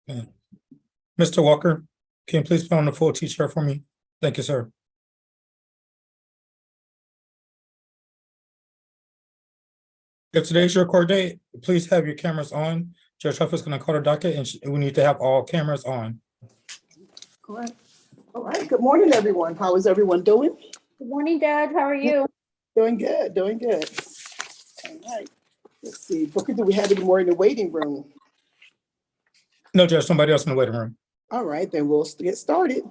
Okay. Mr. Walker, can you please put on the full T-shirt for me? Thank you, sir. If today's your court date, please have your cameras on. Judge Huff is going to call the docket, and we need to have all cameras on. All right. All right. Good morning, everyone. How is everyone doing? Good morning, Dad. How are you? Doing good. Doing good. All right. Let's see. Booker, do we have any more in the waiting room? No, Judge, somebody else in the waiting room. All right, then we'll get started.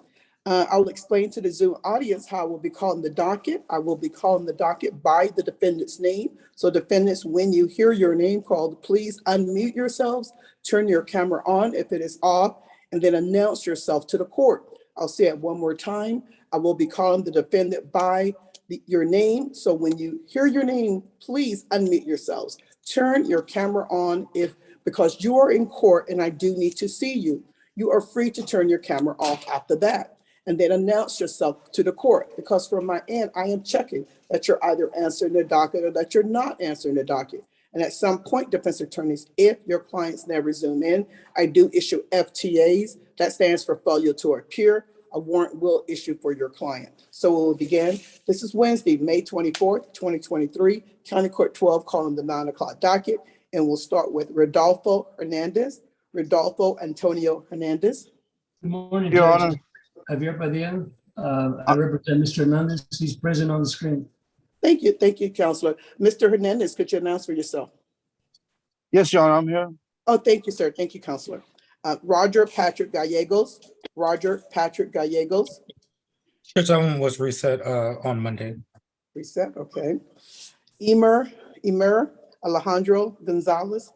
I will explain to the Zoom audience how I will be calling the docket. I will be calling the docket by the defendant's name. So defendants, when you hear your name called, please unmute yourselves, turn your camera on if it is off, and then announce yourself to the court. I'll say it one more time. I will be calling the defendant by your name. So when you hear your name, please unmute yourselves. Turn your camera on because you are in court and I do need to see you. You are free to turn your camera off after that. And then announce yourself to the court, because from my end, I am checking that you're either answering the docket or that you're not answering the docket. And at some point, defense attorneys, if your clients never zoom in, I do issue FTAs. That stands for failure to appear. A warrant will issue for your client. So we'll begin. This is Wednesday, May 24th, 2023, County Court 12, calling the 9 o'clock docket. And we'll start with Rodolfo Antonio Hernandez. Good morning, Your Judge. Honor. Javier Padilla. I represent Mr. Hernandez. He's present on the screen. Thank you, Counselor. Mr. Hernandez, could you announce for yourself? Yes, Your Honor, I'm here. Oh, thank you, sir. Thank you, Counselor. Roger Patrick Gallegos. Judge, that one was reset on Monday. Reset, okay. Emer Alejandro Gonzalez.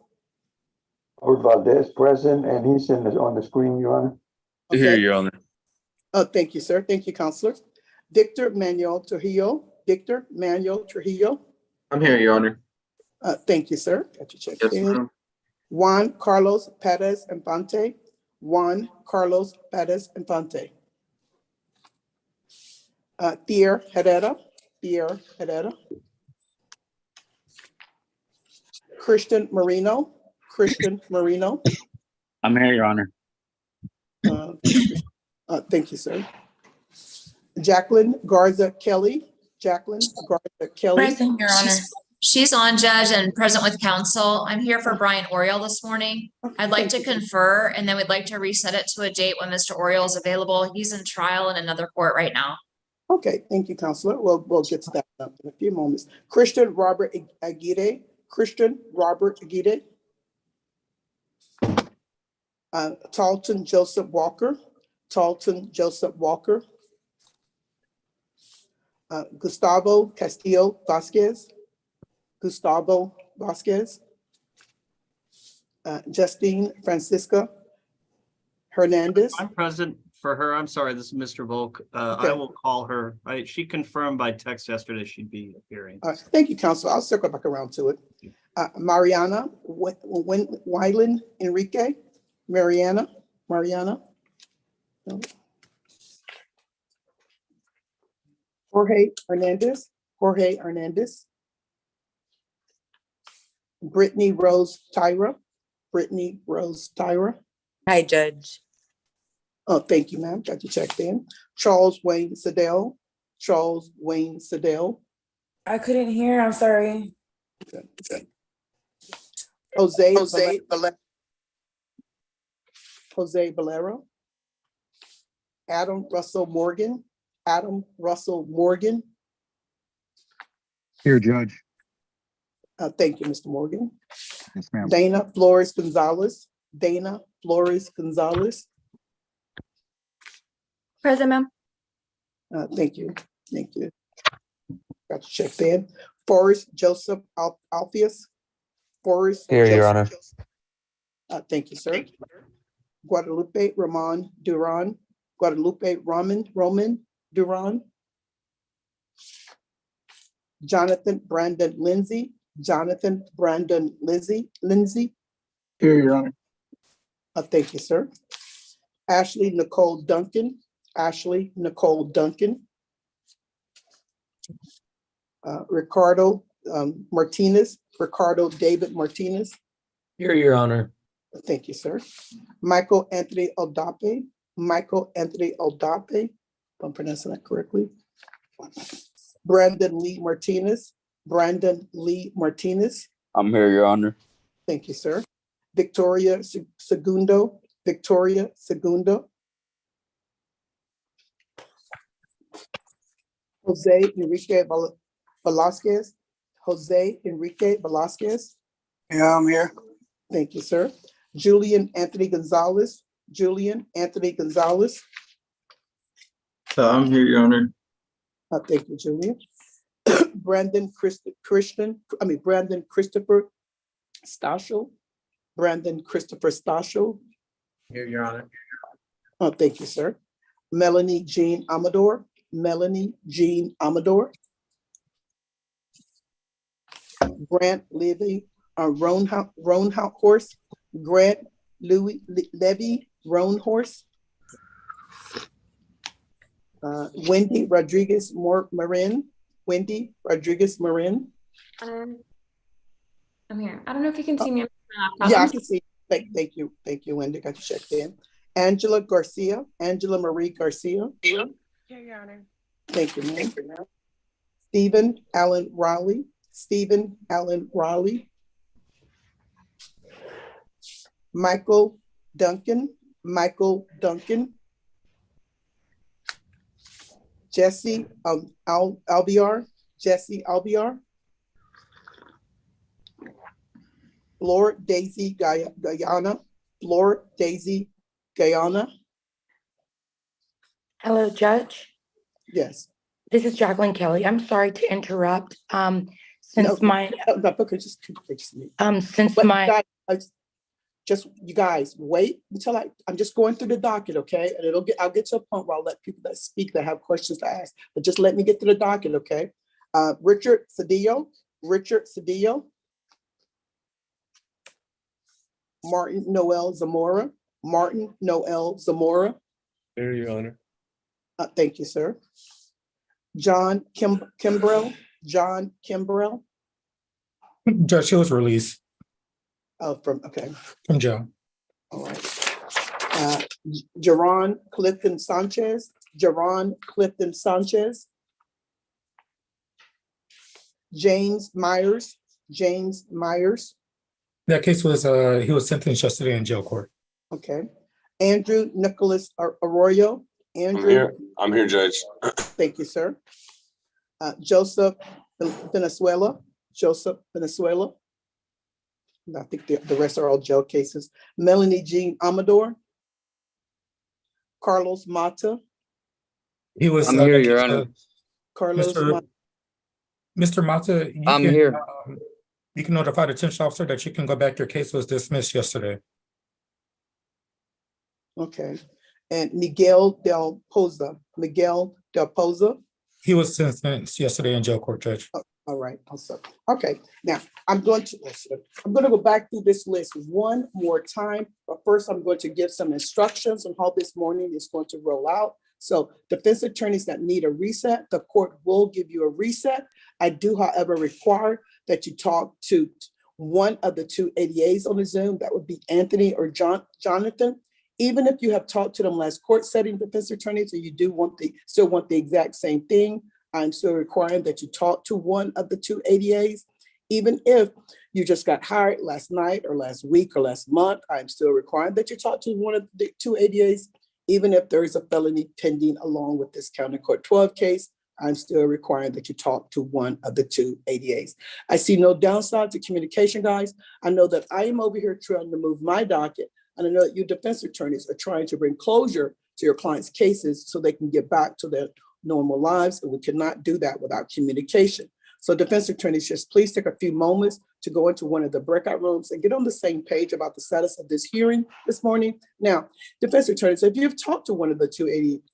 Valdez present, and he's on the screen, Your Honor. Okay. Here, Your Honor. Oh, thank you, sir. Thank you, Counselor. Victor Manuel Trujillo. I'm here, Your Honor. Thank you, sir. Got you checked Yes, in. ma'am. Juan Carlos Perez Infante. Thier Herrera. Christian Marino. I'm here, Your Honor. Thank you, sir. Jacqueline Garza Kelly. Present, Your Honor. She's on, Judge, and present with counsel. I'm here for Brian Oriole this morning. I'd like to confer, and then we'd like to reset it to a date when Mr. Oriole is available. He's in trial in another court right now. Okay, thank you, Counselor. We'll get to that in a few moments. Christian Robert Aguirre. Talton Joseph Walker. Gustavo Castillo Vasquez. Justine Francisca Hernandez. I'm present for her. I'm sorry, this is Mr. Volk. Okay. I will call her. She confirmed by text yesterday she'd be appearing. All right, thank you, Counselor. I'll circle back around to it. Mariana Wyland Enrique. Mariana. No. Jorge Hernandez. Brittany Rose Tyra. Hi, Judge. Oh, thank you, ma'am. Got you checked in. Charles Wayne Sedell. I couldn't hear. I'm sorry. Okay. Jose Valero. Adam Russell Morgan. Here, Judge. Thank you, Mr. Morgan. Yes, ma'am. Dana Flores Gonzalez. Present, ma'am. Thank you. Got you checked in. Forrest Joseph Alpheus. Here, Your Honor. Thank you, sir. Guadalupe Roman Duran. Jonathan Brandon Lindsay. Here, Your Honor. Thank you, sir. Ashley Nicole Duncan. Ricardo David Martinez. Here, Your Honor. Thank you, sir. Michael Anthony Oldape, Michael Anthony Oldape, if I'm pronouncing that correctly. Brandon Lee Martinez, Brandon Lee Martinez. I'm here, Your Honor. Thank you, sir. Victoria Segundo, Victoria Segundo. Jose Enrique Velasquez, Jose Enrique Velasquez. Yeah, I'm here. Thank you, sir. Julian Anthony Gonzalez, Julian Anthony Gonzalez. I'm here, Your Honor. Thank you, Julian. Brandon Christopher Stachel, Brandon Christopher Stachel. Here, Your Honor. Thank you, sir. Melanie Jean Amador, Melanie Jean Amador. Grant Levy, Roanhorse, Grant Louis Levy, Roanhorse. Wendy Rodriguez Marin, Wendy Rodriguez Marin. I'm here. I don't know if you can see me. On my laptop. Yeah, I can see. Thank you, Wendy. Got you checked in. Angela Garcia, Angela Marie Garcia. Here, Your Honor. Thank you, ma'am. Stephen Allen Raleigh, Stephen Allen Raleigh. Michael Duncan, Michael Duncan. Jesse Albiar, Jesse Albiar. Flor Daisy Guyana, Flor Daisy Guyana. Hello, Judge. Yes. This is Jacqueline Kelly. I'm sorry to interrupt. Since my you guys wait until I'm just going through the docket, okay? And I'll get to a point where I'll let people that speak that have questions to ask, but just let me get to the docket, okay? Richard Cedillo, Martin Noel Zamora, Martin Noel Zamora. Here, Your Honor. Thank you, sir. John Kimbrell, John Kimbrell. Judge, he was released From jail. All right. Jerron Clifton Sanchez, Jerron Clifton Sanchez. James Myers, James Myers. That case was, he was sentenced yesterday in jail court. Okay. Andrew Nicholas Arroyo. Andrew. I'm here, Judge. Thank you, sir. Joseph Venezuela, Joseph Venezuela. I think the rest are all jail cases. Melanie Jean Amador. Carlos Mata. He was. I'm here, Your Honor. Carlos Mata. Mr. Mata, I'm here. You can notify the detention officer that you can go back. Your case was dismissed yesterday. Okay. And Miguel Del Poza, Miguel Del Poza. He was sentenced yesterday in jail court, Judge. All right, also. Okay, now I'm going to go back through this list one more time, but first I'm going to give some instructions on how this morning is going to roll out. So defense attorneys that need a reset, the court will give you a reset. I do, however, require that you talk to one of the two ADAs on the Zoom. That would be Anthony or Jonathan. Even if you have talked to them last court setting defense attorneys and you do still want the exact same thing, I'm still requiring that you talk to one of the two ADAs. Even if you just got hired last night or last week or last month, I'm still requiring that you talk to one of the two ADAs. Even if there is a felony pending along with this county court 12 case, I'm still requiring that you talk to one of the two ADAs. I see no downside to communication, guys. I know that I am over here trying to move my docket. And I know that you defense attorneys are trying to bring closure to your clients' cases so they can get back to their normal lives, and we cannot do that without communication. So defense attorneys, just please take a few moments to go into one of the breakout rooms and get on the same page about the status of this hearing this morning. Now, defense attorneys, if you've talked to one of the two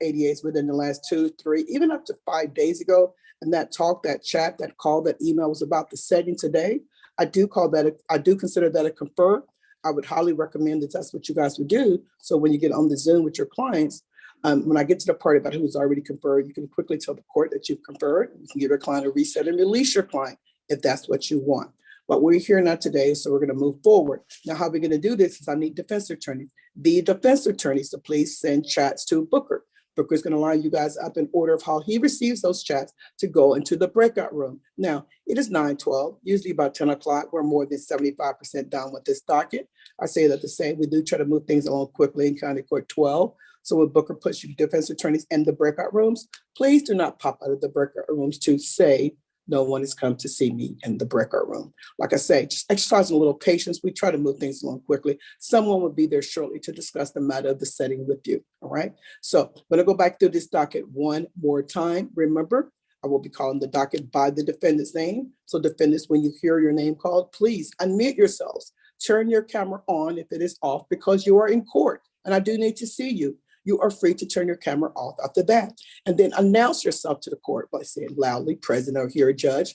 ADAs within the last 2, 3, even up to 5 days ago, and that talk, that chat, that call, that email was about the setting today, I do consider that a confer. I would highly recommend that that's what you guys would do. So when you get on the Zoom with your clients, when I get to the part about who's already conferred, you can quickly tell the court that you've conferred. You can give your client a reset and release your client if that's what you want. But we're here now today, so we're going to move forward. Now, how we're going to do this is I need defense attorneys. The defense attorneys to please send chats to Booker. Booker is going to line you guys up in order of how he receives those chats to go into the breakout room. Now, it is 9:12, usually about 10 o'clock. We're more than 75% done with this docket. I say that to say we do try to move things along quickly in County Court 12. So when Booker puts you defense attorneys in the breakout rooms, please do not pop out of the breakout rooms to say, no one has come to see me in the breakout room. Like I say, just exercising a little patience. We try to move things along quickly. Someone will be there shortly to discuss the matter of the setting with you, all right? So I'm gonna go back through this docket one more time. Remember, I will be calling the docket by the defendant's name. So defendants, when you hear your name called, please unmute yourselves. Turn your camera on if it is off because you are in court and I do need to see you. You are free to turn your camera off after that. And then announce yourself to the court by saying loudly, present or here, judge.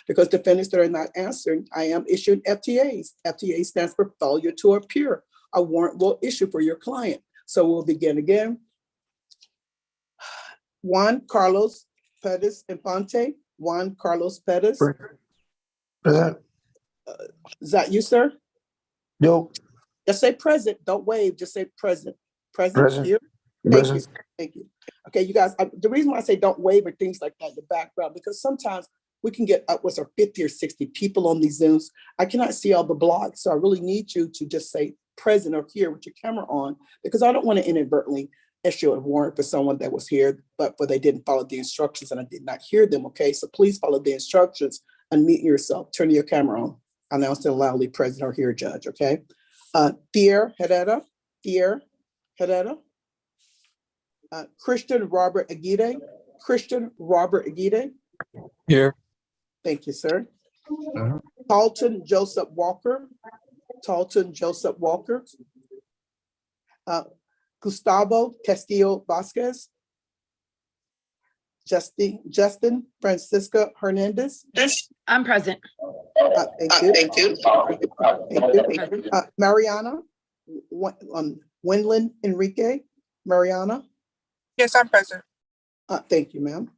Because defendants that are not answering, I am issuing FTAs. FTA stands for failure to appear. A warrant will issue for your client. So we'll begin again. Juan Carlos Pettis Infante. Juan Carlos Pettis. Present. Is that you, sir? Yo. Just say present. Don't wave. Just say present. Present. Here. Thank Present. you. Thank you. Okay, you guys, the reason why I say don't wave or things like that in the background, because sometimes we can get upwards of 50 or 60 people on these Zooms. I cannot see all the blogs, so I really need you to just say present or here with your camera on, because I don't want to inadvertently issue a warrant for someone that was here, but they didn't follow the instructions and I did not hear them, okay? So please follow the instructions, unmute yourself, turn your camera on, announce it loudly, present or here, judge, okay? Pierre Herrera. Christian Robert Aguirre. Here. Thank you, sir. Talton Joseph Walker. Gustavo Castillo Vasquez. Justin Francisca Hernandez. I'm present. Thank you. Mariana Wendland Enrique. Mariana. Yes, I'm present. Thank you, ma'am.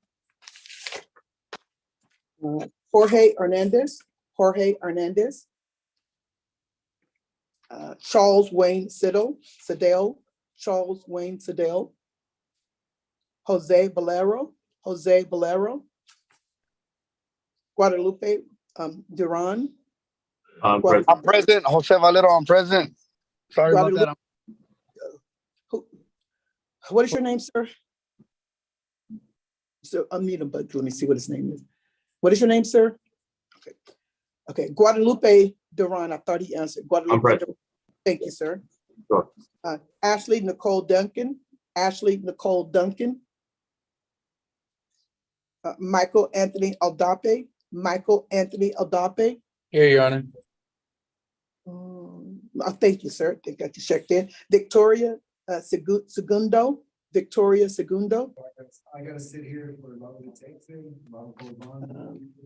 Jorge Hernandez. Charles Wayne Siddle. Jose Valero. Guadalupe Duran. I'm present. I'm present. Jose Valero, I'm present. Sorry about that. What is your name, sir? So unmute him, but let me see what his name is. What is your name, sir? Okay. Guadalupe Duran. I thought he answered. Guadalupe. I'm present. Duran. Thank you, sir. Sure. Ashley Nicole Duncan. Michael Anthony Aldape. Here, Your Honor. Thank you, sir. I got you checked in. Victoria Segundo. I gotta sit here for lovely takes.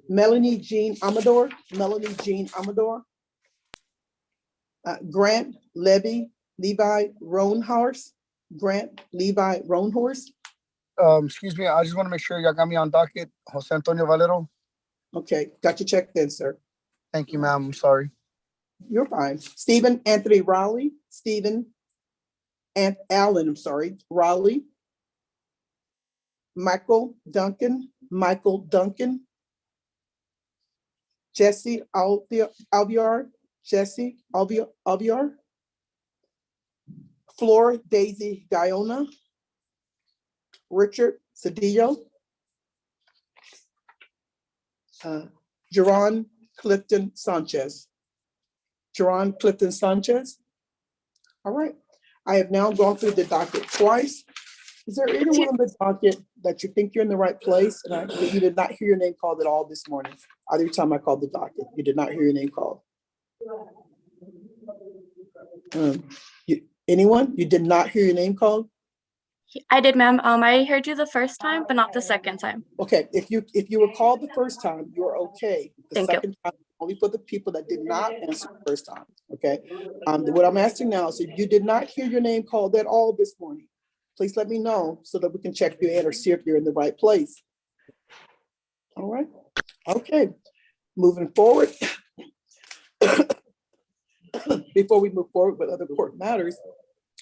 Melanie Jean Amador. Grant Levi Roanhorse. Excuse me, I just want to make sure y'all got me on docket. Jose Antonio Valero. Okay, got you checked in, sir. Thank you, ma'am. I'm sorry. You're fine. Stephen Anthony Raleigh. Raleigh. Michael Duncan. Jesse Alviar. Flor Daisy Guyona. Richard Cedillo. Jerron Clifton Sanchez. All right. I have now gone through the docket twice. Is there anyone on the docket that you think you're in the right place and that you did not hear your name called at all this morning? Either time I called the docket, you did not hear your name called. Anyone? You did not hear your name called? I did, ma'am. I heard you the first time, but not the second time. Okay, if you were called the first time, you're okay. The Thank you. second time, only for the people that did not answer the first time, okay? What I'm asking now is if you did not hear your name called at all this morning, please let me know so that we can check you in or see if you're in the right place. All right, okay. Moving forward, Before we move forward with other court matters,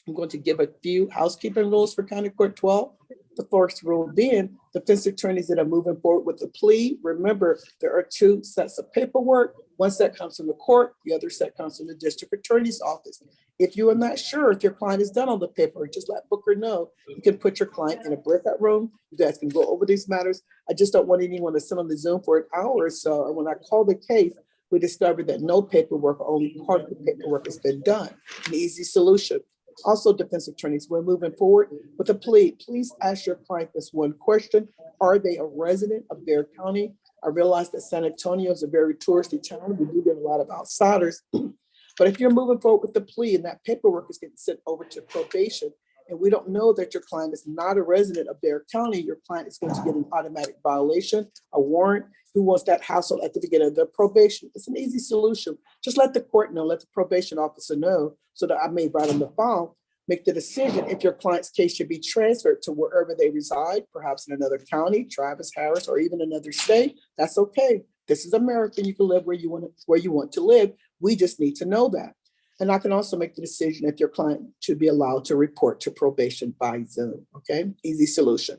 I'm going to give a few housekeeping rules for County Court 12. The first rule being defense attorneys that are moving forward with the plea. Remember, there are 2 sets of paperwork. One set comes from the court, the other set comes from the district attorney's office. If you are not sure if your client is done on the paper, just let Booker know. You can put your client in a breakout room. You guys can go over these matters. I just don't want anyone to sit on the Zoom for an hour or so. And when I call the case, we discovered that no paperwork, or only part of the paperwork has been done. An easy solution. Also, defense attorneys, we're moving forward with a plea. Please ask your client this one question. Are they a resident of their county? I realize that San Antonio is a very touristy town. We do get a lot of outsiders. But if you're moving forward with the plea and that paperwork is getting sent over to probation, and we don't know that your client is not a resident of their county, your client is going to get an automatic violation, a warrant. Who wants that household at the beginning of their probation? It's an easy solution. Just let the court know, let the probation officer know, so that I may write on the phone, make the decision if your client's case should be transferred to wherever they reside, perhaps in another county, Travis, Harris, or even another state. That's okay. This is America. You can live where you want to live. We just need to know that. And I can also make the decision if your client should be allowed to report to probation by Zoom. Okay, easy solution.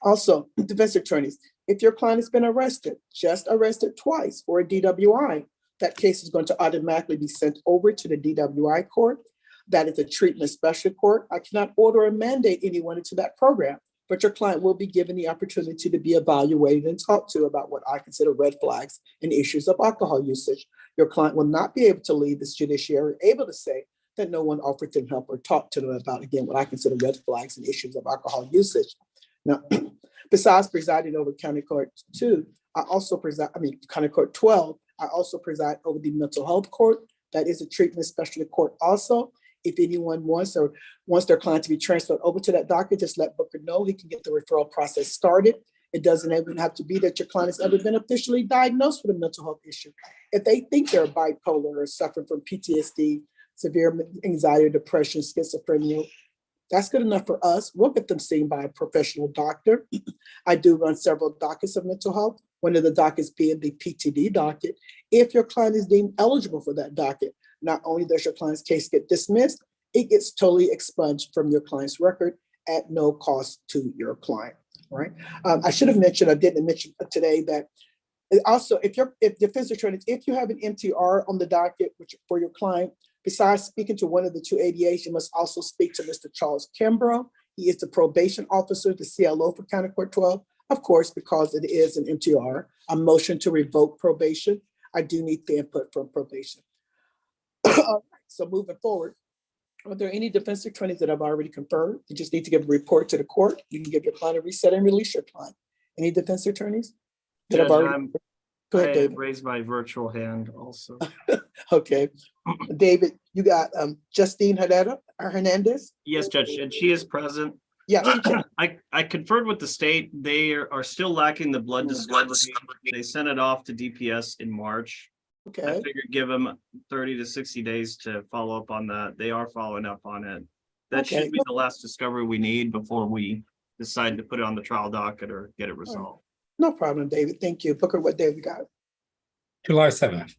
Also, defense attorneys, if your client has been arrested, just arrested twice for a DWI, that case is going to automatically be sent over to the DWI court. That is a treatment special court. I cannot order or mandate anyone into that program, but your client will be given the opportunity to be evaluated and talked to about what I consider red flags and issues of alcohol usage. Your client will not be able to leave this judiciary able to say that no one offered them help or talked to them about, again, what I consider red flags and issues of alcohol usage. Now, besides presiding over County Court 2, County Court 12, I also preside over the mental health court. That is a treatment specialty court also. If anyone wants their client to be transferred over to that docket, just let Booker know. He can get the referral process started. It doesn't even have to be that your client has ever been officially diagnosed with a mental health issue. If they think they're bipolar or suffering from PTSD, severe anxiety, depression, schizophrenia, that's good enough for us. We'll get them seen by a professional doctor. I do run several dockets of mental health. One of the dockets being the PTD docket. If your client is deemed eligible for that docket, not only does your client's case get dismissed, it gets totally expunged from your client's record at no cost to your client. Right? I should have mentioned, I didn't mention today that also, if defense attorneys, if you have an MTR on the docket for your client, besides speaking to one of the 2 ADAs, you must also speak to Mr. Charles Kimbrough. He is the probation officer, the CLO for County Court 12. Of course, because it is an MTR, a motion to revoke probation. I do need the input from probation. All right, so moving forward, are there any defense attorneys that have already confirmed? You just need to give a report to the court. You can give your client a reset and release your client. Any defense attorneys that have already? Go ahead, David. Raised my virtual hand also. Okay, David, you got Justine Hernandez? Yes, Judge, and she is present. Yeah, I confirmed with the state. They are still lacking the blood discovery. They sent it off to DPS in March. Okay. I figured give them 30 to 60 days to follow up on that. They are following up on it. That should be the last discovery we need before we decide to put it on the trial docket or get it resolved. No problem, David. Thank you. Booker, what day we got? July 7th.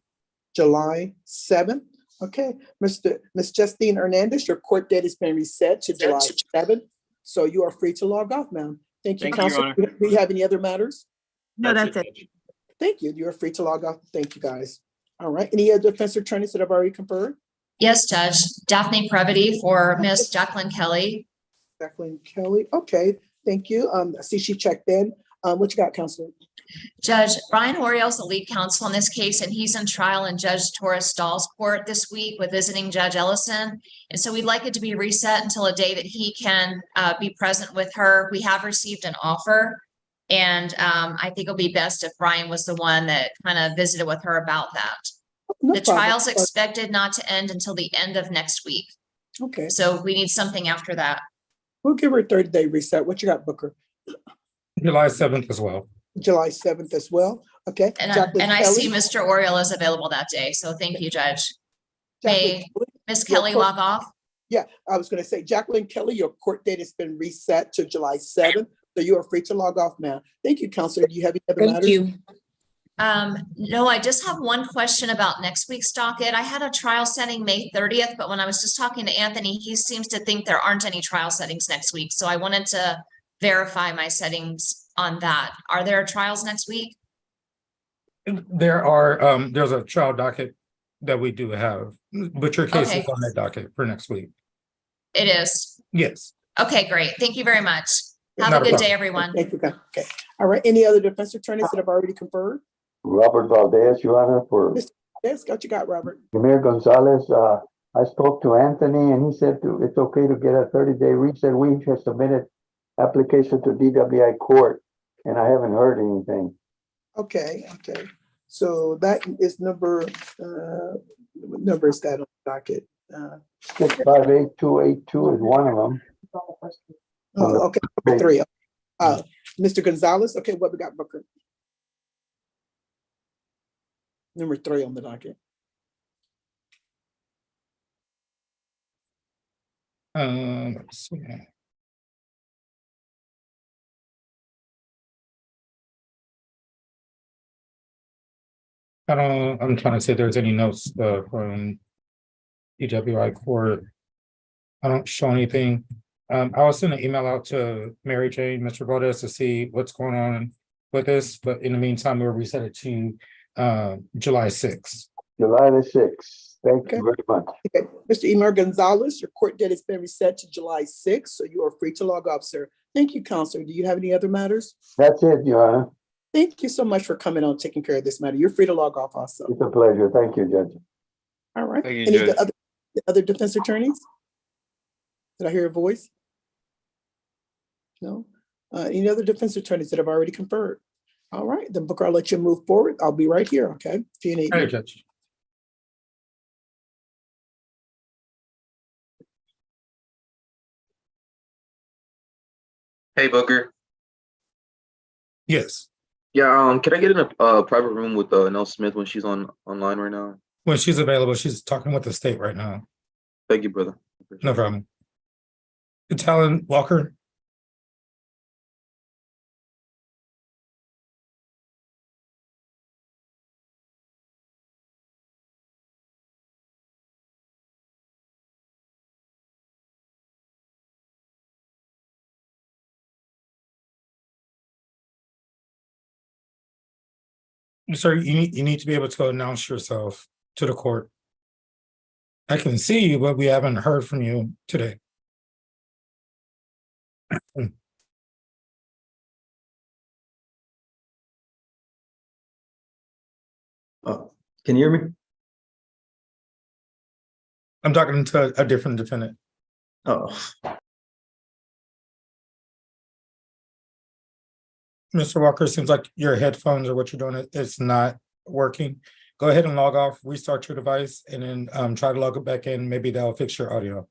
July 7th. Okay, Miss Justine Hernandez, your court date has been reset to July 7th. So you are free to log off, ma'am. Thank you, Counsel. Do you have any other matters? No, that's it. Thank you. You are free to log off. Thank you, guys. All right. Any other defense attorneys that have already confirmed? Yes, Judge. Daphne Previty for Miss Jacqueline Kelly. Jacqueline Kelly. Okay. Thank you. I see she checked in. What you got, Counselor? Judge Brian Oriel is the lead counsel in this case, and he's in trial in Judge Torres Stahl's court this week with visiting Judge Ellison. And so we'd like it to be reset until a day that he can be present with her. We have received an offer, and I think it'll be best if Brian was the one that kind of visited with her about that. The trial's expected not to end until the end of next week. Okay. So we need something after that. We'll give her a 30-day reset. What you got, Booker? July 7th as well. July 7th as well. Okay. And I see Mr. Oriel is available that day. So thank you, Judge. May Ms. Kelly log off? Yeah, I was going to say, Jacqueline Kelly, your court date has been reset to July 7th. So you are free to log off now. Thank you, Counselor. Do you have any other matters? Thank you. No, I just have one question about next week's docket. I had a trial setting May 30th, but when I was just talking to Anthony, he seems to think there aren't any trial settings next week. So I wanted to verify my settings on that. Are there trials next week? There's a trial docket that we do have, but your case Okay. is on that docket for next week. It is. Yes. Okay, great. Thank you very much. Have Not a a good problem. day, everyone. Thank you. Okay. All right. Any other defense attorneys that have already conferred? Robert Valdez, Your Honor, for Yes, what you got, Robert? Mayor Gonzalez. I spoke to Anthony and he said it's okay to get a 30-day reset. We have submitted application to DWI court and I haven't heard anything. Okay. So that is number, what number is that on the docket? 658282 is one of them. Oh, okay, number 3. Mr. Gonzalez, okay, what we got, Booker? Number 3 on the docket. Let's see. I'm trying to see if there's any notes from EWI court. I don't show anything. I will send an email out to Mary Jane, Mr. Valdez, to see what's going on with this, but in the meantime, we'll reset it to July 6th. July the 6th. Thank you very much. Okay, Mr. Emer Gonzalez, your court date has been reset to July 6th, so you are free to log off, sir. Thank you, Counselor. Do you have any other matters? That's it, Your Honor. Thank you so much for coming on, taking care of this matter. You're free to log off also. It's a pleasure. Thank you, Judge. All right. Thank you, Any Judge. other defense attorneys? Did I hear a voice? No? Any other defense attorneys that have already conferred? All right, then Booker, I'll let you move forward. I'll be right here, okay? If you need Hey, me. Judge. Hey, Booker. Yes. Yeah, can I get in a private room with Nell Smith when she's online right now? When she's available, she's talking with the state right now. Thank you, brother. No problem. Talon Walker. Sir, you need to be able to announce yourself to the court. I can see you, but we haven't heard from you today. Oh, can you hear me? I'm talking to a different defendant. Oh, Mr. Walker, it seems like your headphones or what you're doing is not working. Go ahead and log off, restart your device, and then try to log it back in. Maybe that'll fix your audio.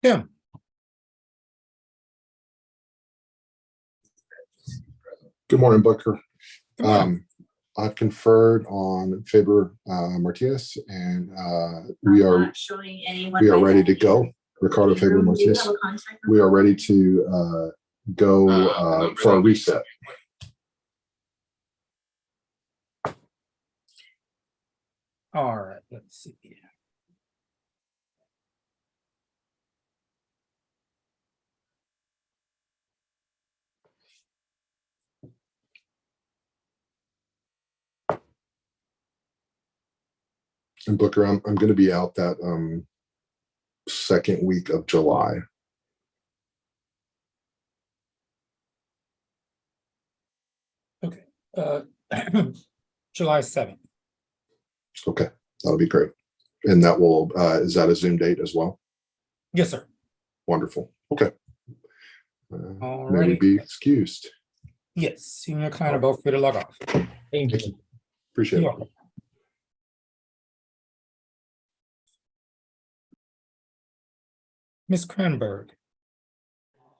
Tim, Good morning, Booker. good morning. I've conferred on Faber Martinez, and we are ready to go. Ricardo Faber Martinez. We are ready to go for a reset. All right, let's see. And Booker, I'm going to be out that second week of July. Okay, July 7th. Okay, that'll be great. And that will is that a Zoom date as well? Yes, sir. Wonderful. Okay. All May we righty. be excused. Yes, you and your client are both free to log off. Thank Thank you. you. Appreciate You're it. welcome. Ms. Cranberg,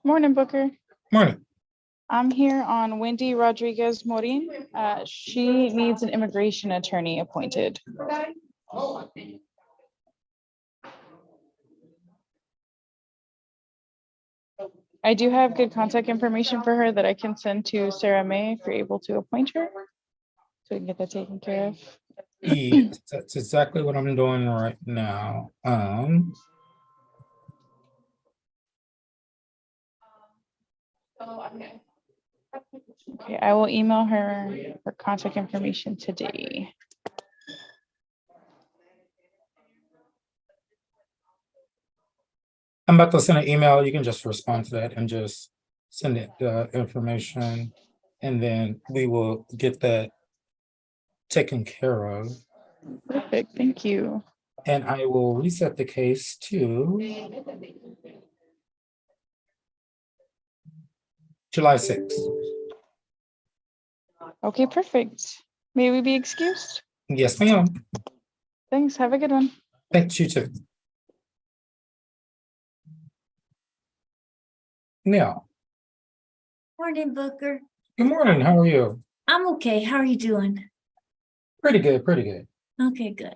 Morning, Booker. morning. I'm here on Wendy Rodriguez Morin. She needs an immigration attorney appointed. I do have good contact information for her that I can send to Sarah May if you're able to appoint her. So we can get that taken care of. Yes, that's exactly what I'm doing right now. Okay, I will email her contact information today. I'm about to send an email. You can just respond to that and just send it the information, and then we will get that taken care of. Perfect, thank you. And I will reset the case to July 6th. Okay, perfect. May we be excused? Yes, ma'am. Thanks, have a good one. Thanks, you too. Now, Morning, Booker. good morning. How are you? I'm okay. How are you doing? Pretty good, pretty good. Okay, good.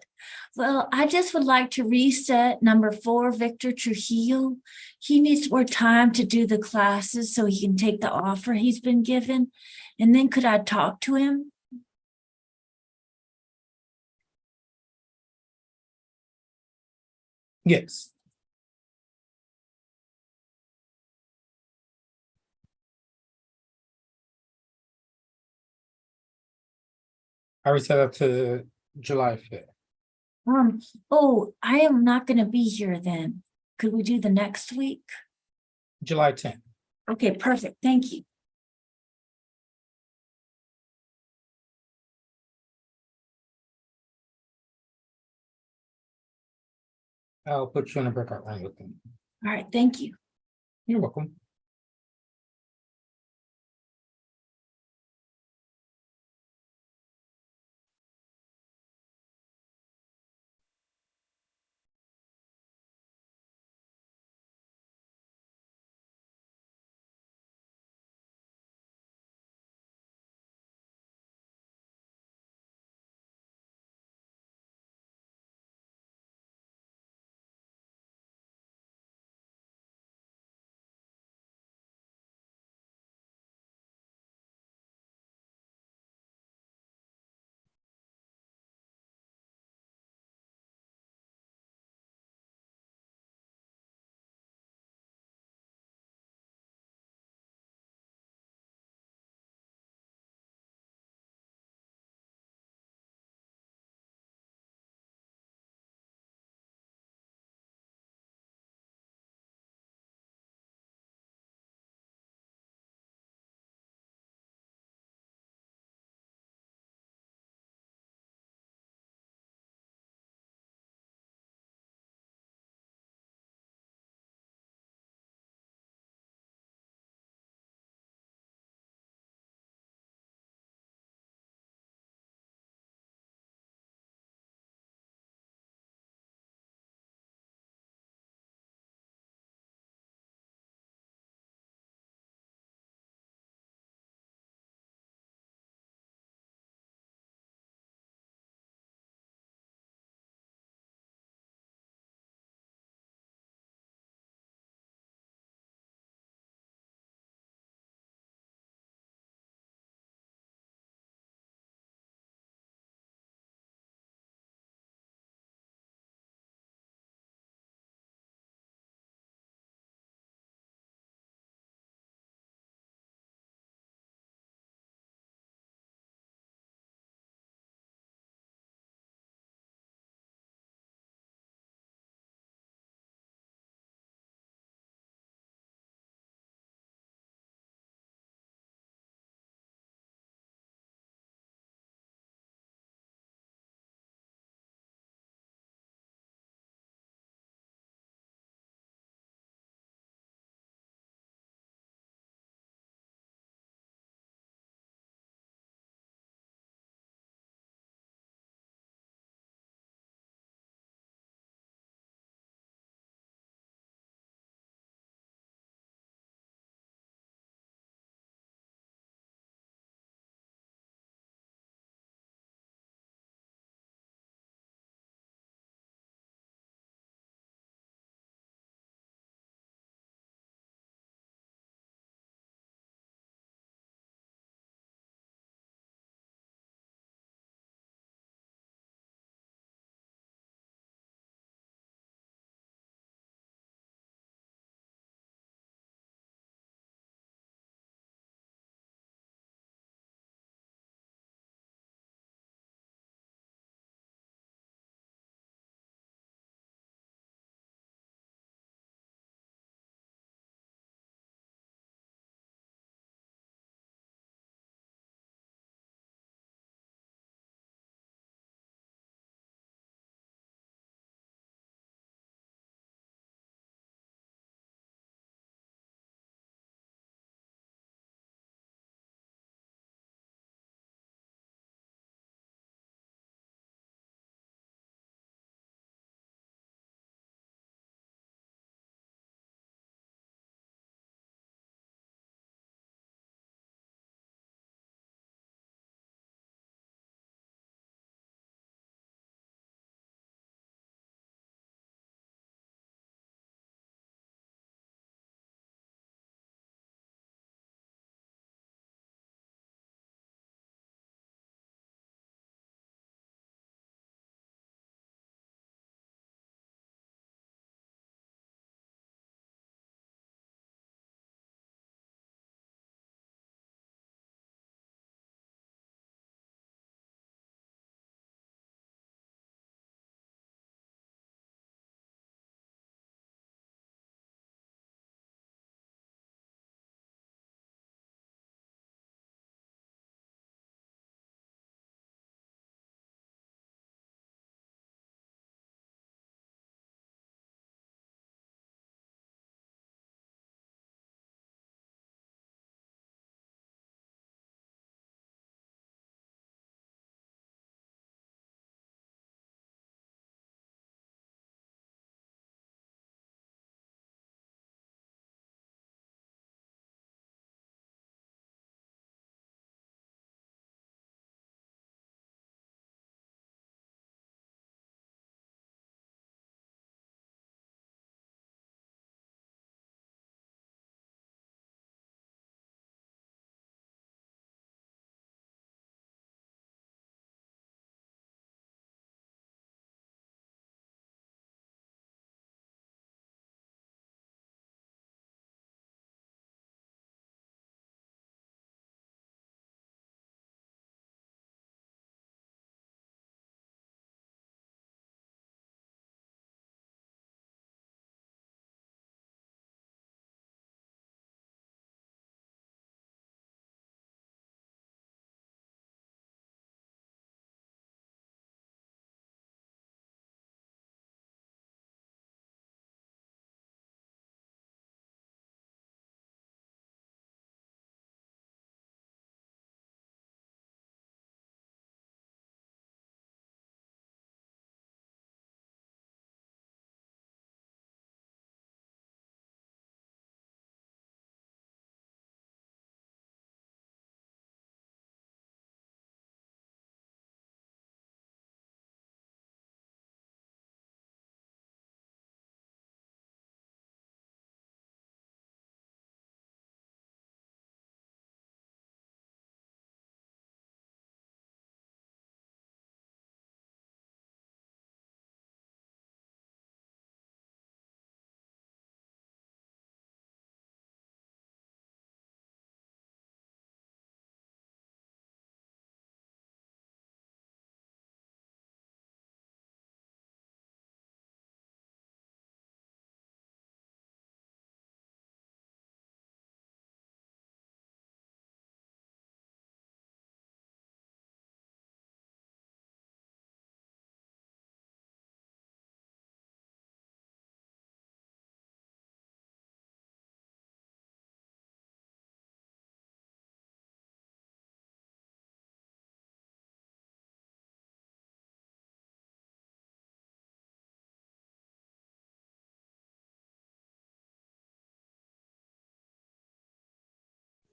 Well, I just would like to reset number 4, Victor Trujillo. He needs more time to do the classes so he can take the offer he's been given. And then could I talk to him? Yes. I reset up to July 5th. Oh, I am not going to be here then. Could we do the next week? July 10th. Okay, perfect. Thank you. I'll put you in a breakout room with them. All right, thank you. You're welcome.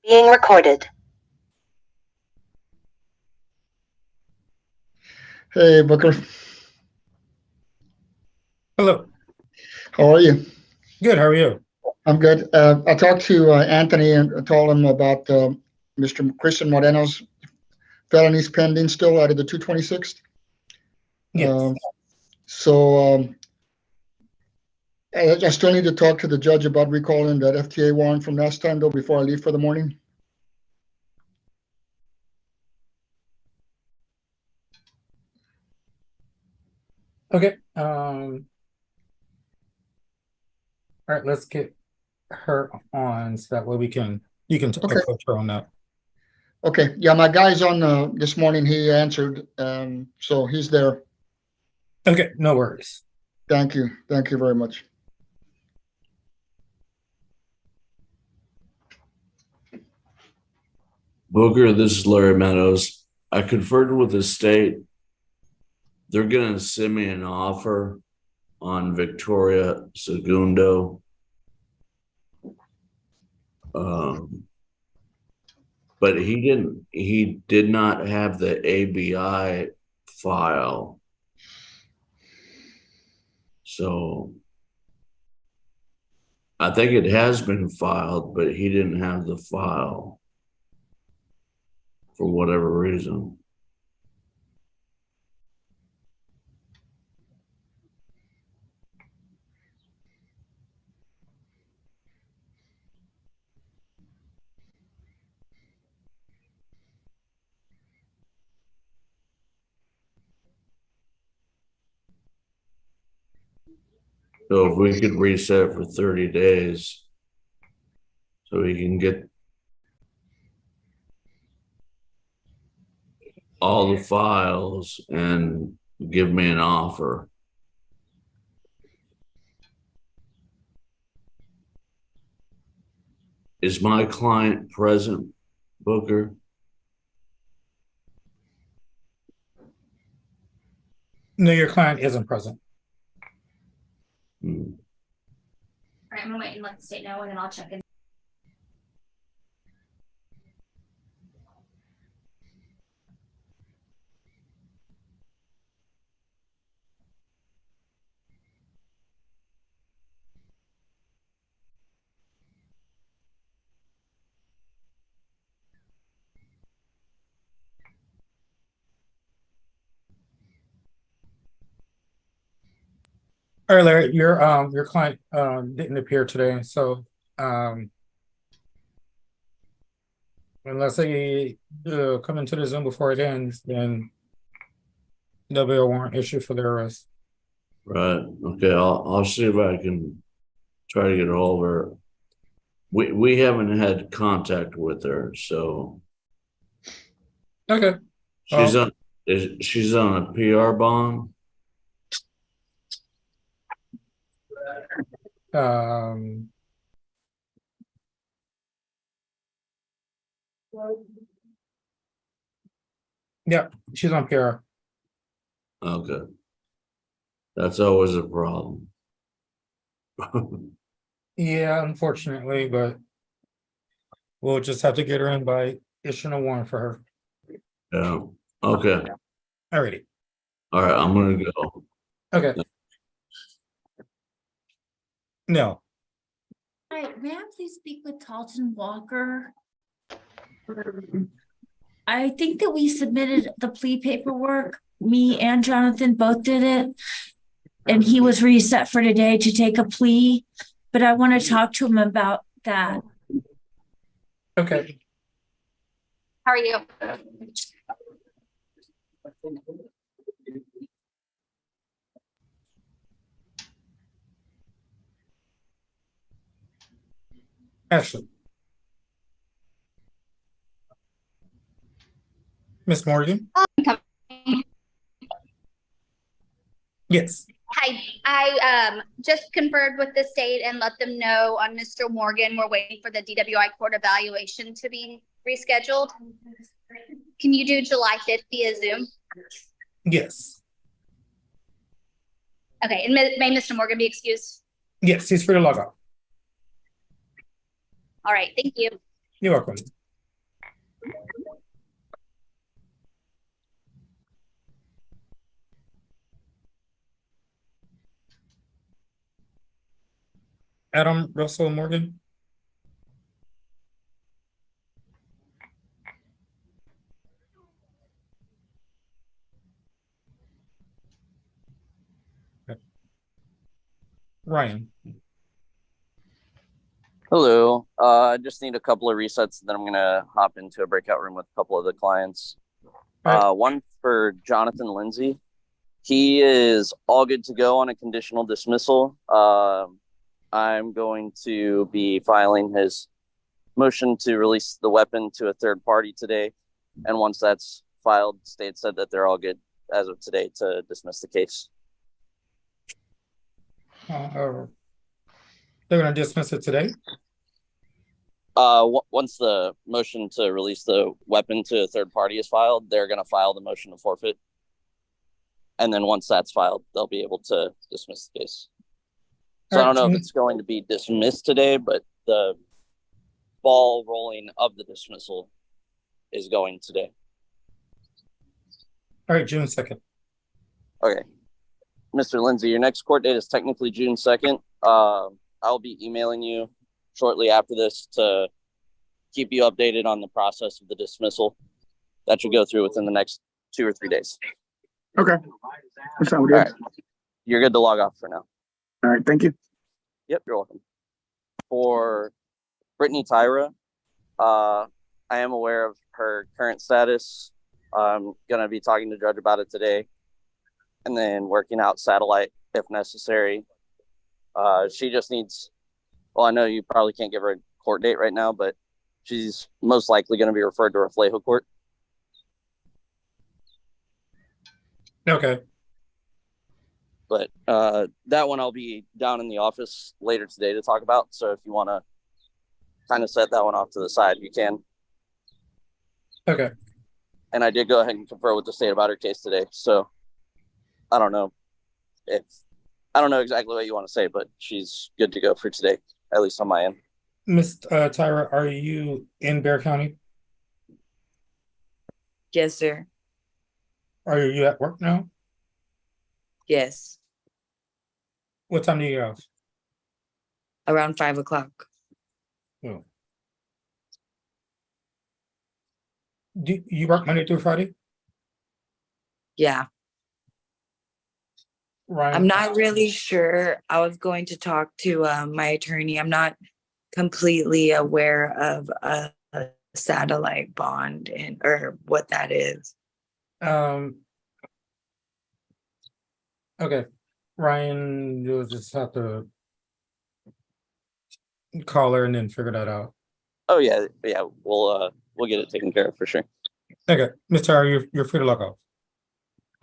Being recorded. Hey, Booker. Hello. How are you? Good. How are you? I'm good. I talked to Anthony and told him about Mr. Christian Moreno's felonies pending still out of the 226th. Yes. I still need to talk to the judge about recalling that FTA warrant from last time, though, before I leave for the morning. Okay. All right, let's get her on so that way you can approach her on that. Okay. Yeah, my guy's on this morning. He answered, so he's there. Okay, no worries. Thank you. Thank you very much. Booker, this is Larry Meadows. I conferred with the state. They're going to send me an offer on Victoria Segundo. But he did not have the ABI file. So I think it has been filed, but he didn't have the file for whatever reason. So if we could reset it for 30 days so he can get all the files and give me an offer. Is my client present, Booker? No, your client isn't present. All right, I'm gonna wait and let the state know, and then I'll check in. All right, Larry, your client didn't appear today, so unless they come into the Zoom before it ends, then there'll be a warrant issue for their arrest. Right. Okay. I'll see if I can try to get a hold of her. We haven't had contact with her, so okay. She's on a PR bond. Yeah, she's on PR. Okay. That's always a problem. Yeah, unfortunately, but we'll just have to get her in by issuing a warrant for her. Yeah. Okay. Alrighty. All right. I'm gonna go. Okay. No. Hi, may I please speak with Talton Walker? I think that we submitted the plea paperwork. Me and Jonathan both did it. And he was reset for today to take a plea, but I want to talk to him about that. Okay. How are you? Ashley. Miss Morgan? Yes. Hi, I just conferred with the state and let them know on Mr. Morgan, we're waiting for the DWI court evaluation to be rescheduled. Can you do July 5th via Zoom? Yes. Okay, and may Mr. Morgan be excused? Yes, he's free to log out. All right, thank you. You're welcome. Adam Russell Morgan. Ryan. Hello. I just need a couple of resets, then I'm gonna hop into a breakout room with a couple of the clients. One for Jonathan Lindsay. He is all good to go on a conditional dismissal. I'm going to be filing his motion to release the weapon to a third party today. And once that's filed, state said that they're all good as of today to dismiss the case. They're going to dismiss it today? Once the motion to release the weapon to a third party is filed, they're going to file the motion to forfeit. And then once that's filed, they'll be able to dismiss the case. So I don't know if it's going to be dismissed today, but the ball rolling of the dismissal is going today. All right, June 2nd. Okay. Mr. Lindsay, your next court date is technically June 2nd. I'll be emailing you shortly after this to keep you updated on the process of the dismissal. That should go through within the next 2 or 3 days. Okay. That sounds good. All right. You're good to log off for now. All right. Thank you. Yep, you're welcome. For Brittany Tyra, I am aware of her current status. I'm going to be talking to the judge about it today and then working out satellite if necessary. She just needs, well, I know you probably can't give her a court date right now, but she's most likely going to be referred to Reflejo Court. Okay. But that one I'll be down in the office later today to talk about. So if you want to kind of set that one off to the side, you can. Okay. And I did go ahead and confer with the state about her case today. So I don't know exactly what you want to say, but she's good to go for today, at least on my end. Miss Tyra, are you in Bexar County? Yes, sir. Are you at work now? Yes. What time do you get off? Around 5 o'clock. Oh. Do you work Monday through Friday? Yeah. Ryan? I'm not really sure. I was going to talk to my attorney. I'm not completely aware of a satellite bond or what that is. Okay. Ryan, you'll just have to call her and then figure that out. Oh yeah. We'll get it taken care of for sure. Okay. Miss Tyra, you're free to log off.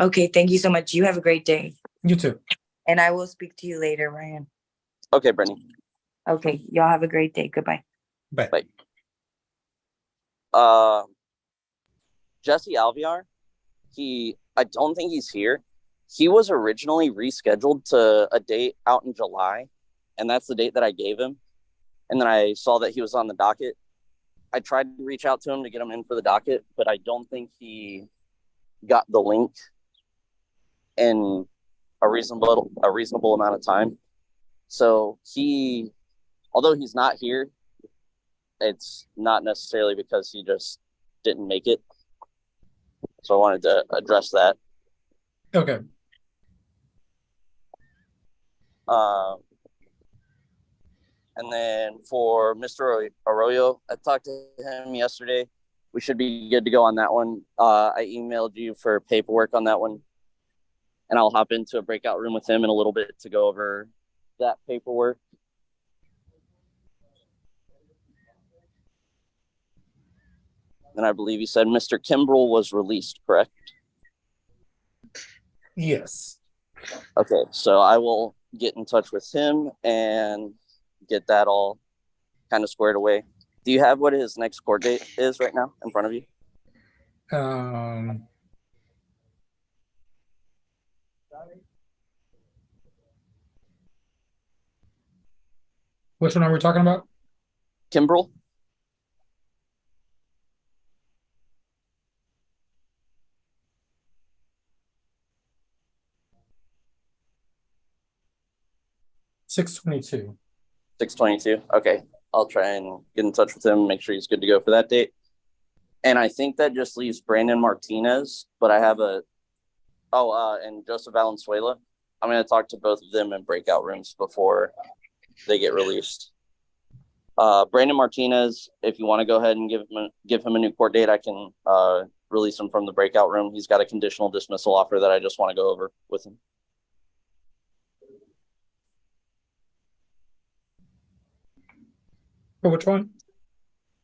Okay, thank you so much. You have a great day. You too. And I will speak to you later, Ryan. Okay, Brittany. Okay, y'all have a great day. Goodbye. Bye. Bye. Jesse Alviar, I don't think he's here. He was originally rescheduled to a date out in July, and that's the date that I gave him. And then I saw that he was on the docket. I tried to reach out to him to get him in for the docket, but I don't think he got the link in a reasonable amount of time. So although he's not here, it's not necessarily because he just didn't make it. So I wanted to address that. Okay. And then for Mr. Arroyo, I talked to him yesterday. We should be good to go on that one. I emailed you for paperwork on that one. And I'll hop into a breakout room with him in a little bit to go over that paperwork. And I believe you said Mr. Kimbrell was released, correct? Yes. Okay, so I will get in touch with him and get that all kind of squared away. Do you have what his next court date is right now in front of you? Which one are we talking about? Kimbrell? 6/22. 6/22. Okay. I'll try and get in touch with him, make sure he's good to go for that date. And I think that just leaves Brandon Martinez, but I have and Joseph Valenzuela. I'm going to talk to both of them in breakout rooms before they get released. Brandon Martinez, if you want to go ahead and give him a new court date, I can release him from the breakout room. He's got a conditional dismissal offer that I just want to go over with him. For which one?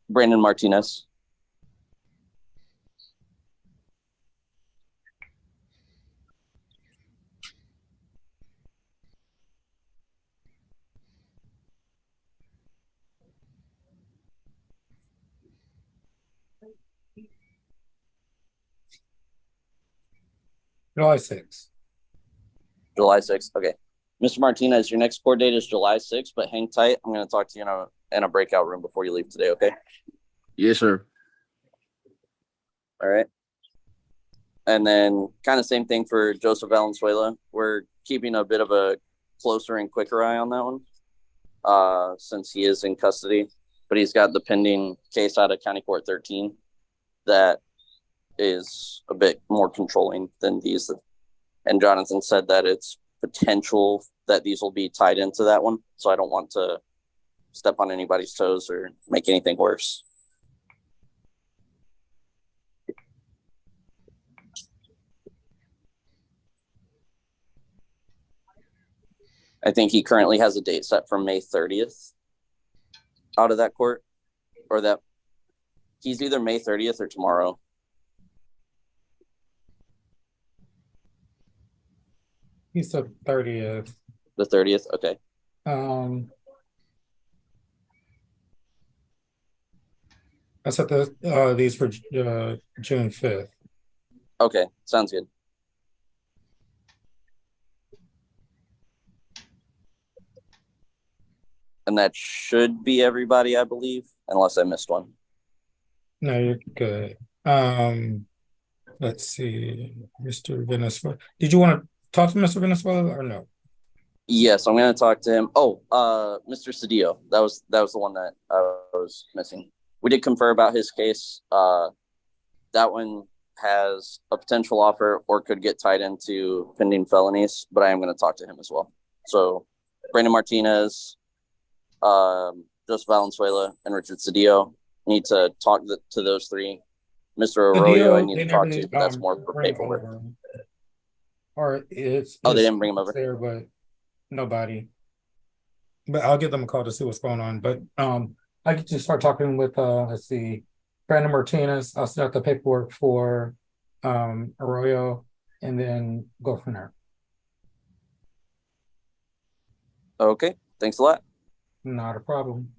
Brandon Martinez. July 6th. July 6th. Okay. Mr. Martinez, your next court date is July 6th, but hang tight. I'm going to talk to you in a breakout room before you leave today, okay? Yes, sir. All right. And then kind of same thing for Joseph Valenzuela. We're keeping a bit of a closer and quicker eye on that one since he is in custody. But he's got the pending case out of County Court 13 that is a bit more controlling than these. And Jonathan said that it's potential that these will be tied into that one. So I don't want to step on anybody's toes or make anything worse. I think he currently has a date set for May 30th out of that court, or that he's either May 30th or tomorrow. He's the 30th. The 30th, okay. I set these for June 5th. Okay, sounds good. And that should be everybody, I believe, unless I missed one. No, you're good. Let's see, Mr. Venezuela. Did you want to talk to Mr. Venezuela or no? Yes, I'm going to talk to him. Oh, Mr. Cedillo. That was the one that I was missing. We did confer about his case. That one has a potential offer or could get tied into pending felonies, but I am going to talk to him as well. So Brandon Martinez, Joseph Valenzuela, and Richard Cedillo need to talk to those three. Mr. Arroyo, I need to talk to, but that's more for paperwork. Or it's they didn't bring him over there, but nobody. But I'll give them a call to see what's going on. But I could just start talking with let's see, Brandon Martinez. I'll set up the paperwork for Arroyo and then go from there. Okay, thanks a lot. Not a problem.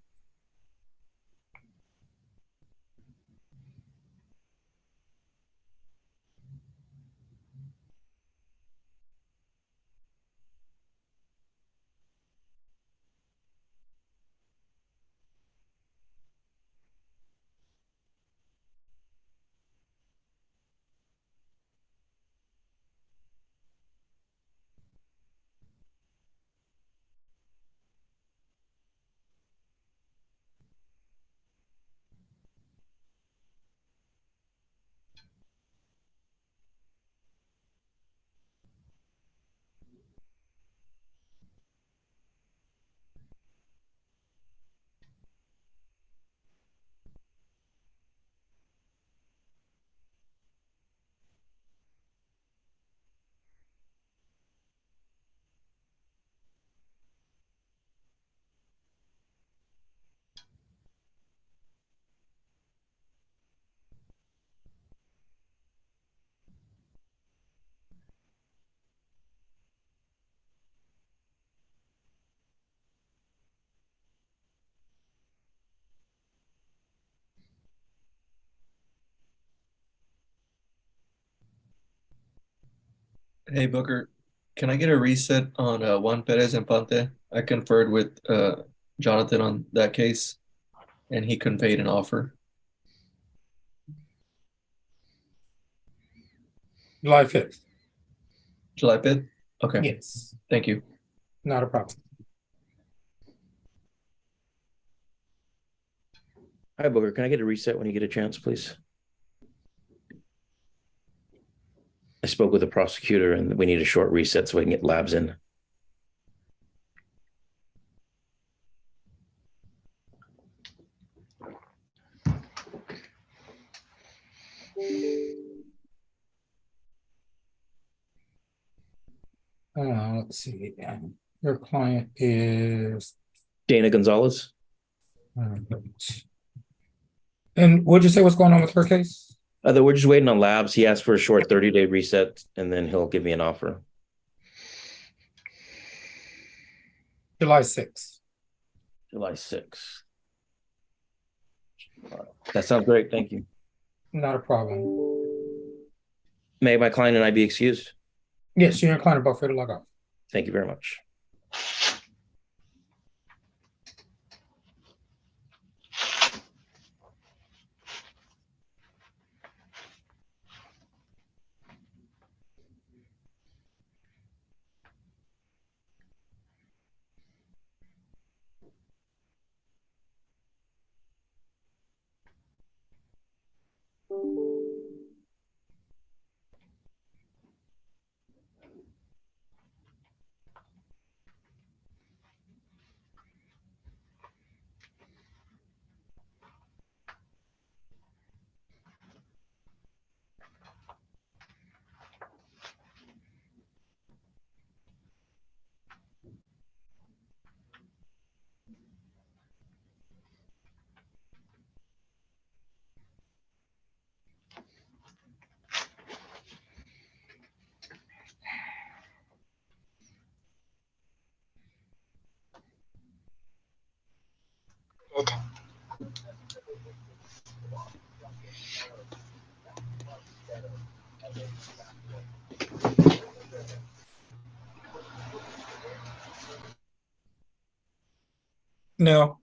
Hey Booker, can I get a reset on Juan Perez and Pante? I conferred with Jonathan on that case, and he conveyed an offer. July 5th. July 5th? Okay. Yes. Thank you. Not a problem. Hi, Booker. Can I get a reset when you get a chance, please? I spoke with the prosecutor and we need a short reset so we can get labs in. Let's see. Your client is. Dana Gonzalez. And what'd you say was going on with her case? We're just waiting on labs. He asked for a short 30-day reset and then he'll give me an offer. July 6th. July 6th. That sounds great. Thank you. Not a problem. May my client and I be excused? Yes, you and your client are both free to log off. Thank you very much. No.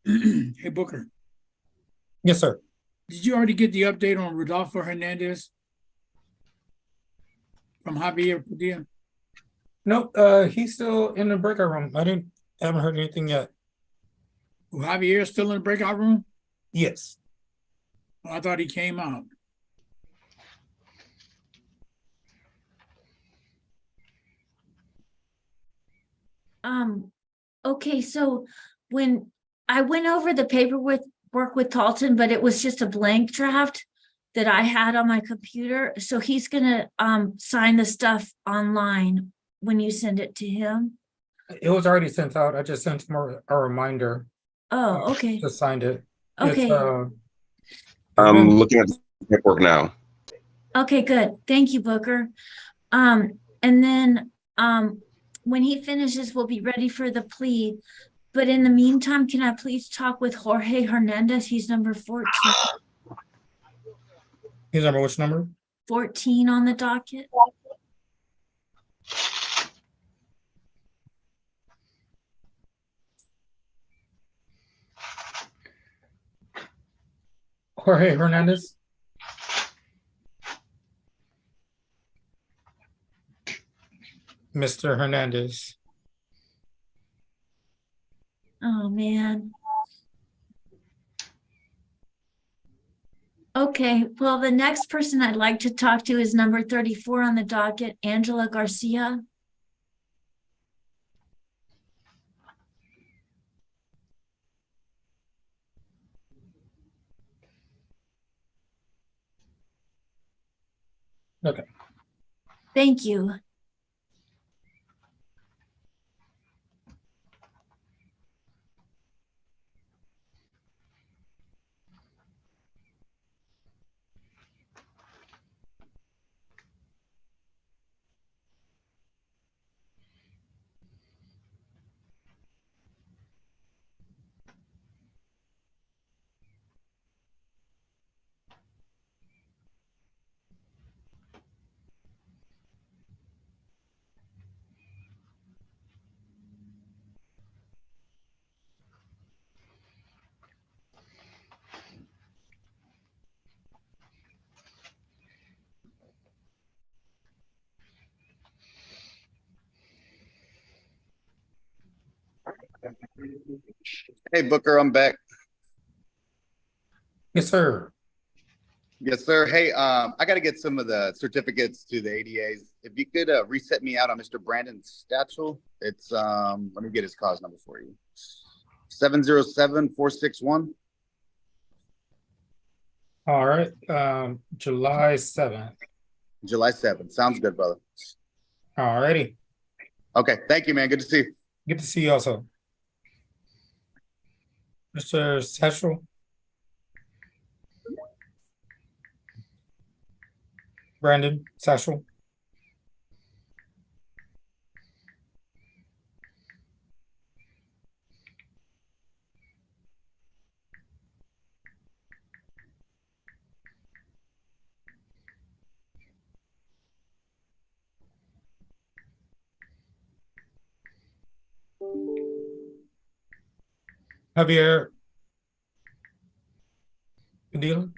Hey, Booker, Yes, sir. did you already get the update on Rodolfo Hernandez from Javier Padilla? Nope, he's still in the breakout room. Haven't heard anything yet. Well, Javier is still in the breakout room? Yes. I thought he came out. Okay, so when I went over the paperwork with Talton, but it was just a blank draft that I had on my computer. So he's gonna sign the stuff online when you send it to him. It was already sent out. I just sent him a reminder. Oh, okay. Just signed it. Okay. I'm looking at the paperwork now. Okay, good. Thank you, Booker. And then when he finishes, we'll be ready for the plea. But in the meantime, can I please talk with Jorge Hernandez? He's number 14. He's number which number? 14 on the docket. Jorge Hernandez. Mr. Hernandez. Oh, man. Okay, well, the next person I'd like to talk to is number 34 on the docket, Angela Garcia. Okay. Thank you. Hey, Booker, I'm back. Yes, sir. Yes, sir. Hey, I got to get some of the certificates to the ADAs. If you could reset me out on Mr. Brandon Statchel. It's let me get his cause number for you. 707461. All right, July 7th. July 7th. Sounds good, brother. All righty. Okay, thank you, man. Good to see you. Good to see you also. Mr. Satchel. Brandon Satchel. Javier Padilla.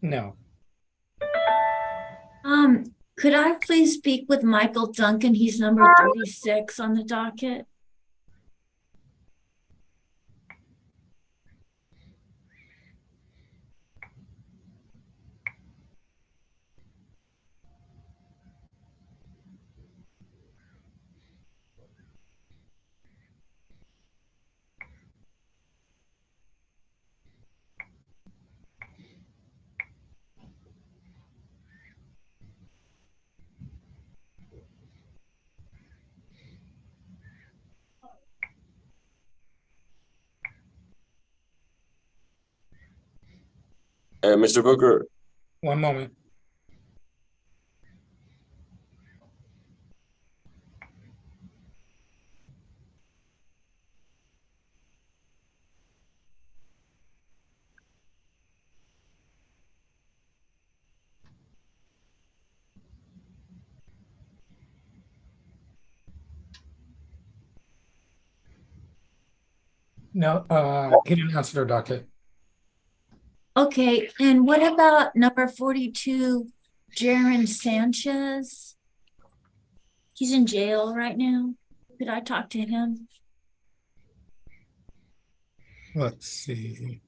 No. Could I please speak with Michael Duncan? He's number 36 on the docket. Mr. Booker, One moment. No, he didn't answer the docket. Okay, and what about number 42, Jaron Sanchez? He's in jail right now. Could I talk to him? Let's see.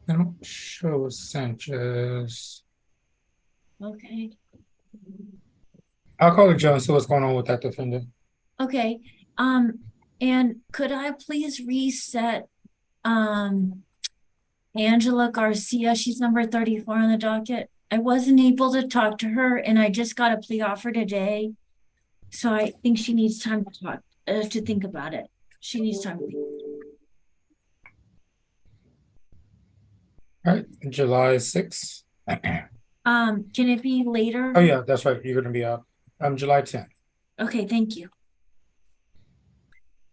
I don't show Sanchez. Okay. I'll call Joe and see what's going on with that defendant. Okay, and could I please reset, Angela Garcia? She's number 34 on the docket. I wasn't able to talk to her and I just got a plea offer today. So I think she needs time to talk, to think about it. She needs time to think. All right, July 6th. Can it be later? Oh yeah, that's right. You're gonna be out. July 10th. Okay, thank you.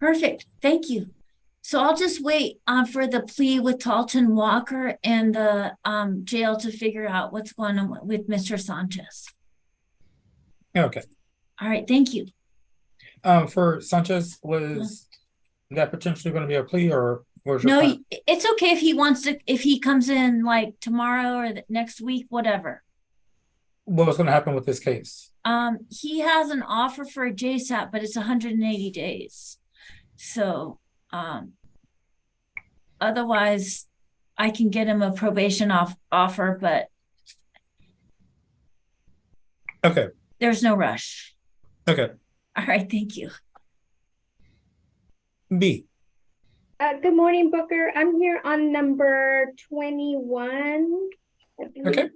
Perfect, thank you. So I'll just wait for the plea with Talton Walker and the jail to figure out what's going on with Mr. Sanchez. Okay. All right, thank you. For Sanchez, was that potentially going to be a plea or was your No, plan? it's okay if he wants to, if he comes in like tomorrow or the next week, whatever. What was going to happen with this case? He has an offer for a JSAT, but it's 180 days. So, otherwise I can get him a probation offer, but okay, there's no rush. okay. All right, thank you. B. Good morning, Booker. I'm here on number 21. Okay.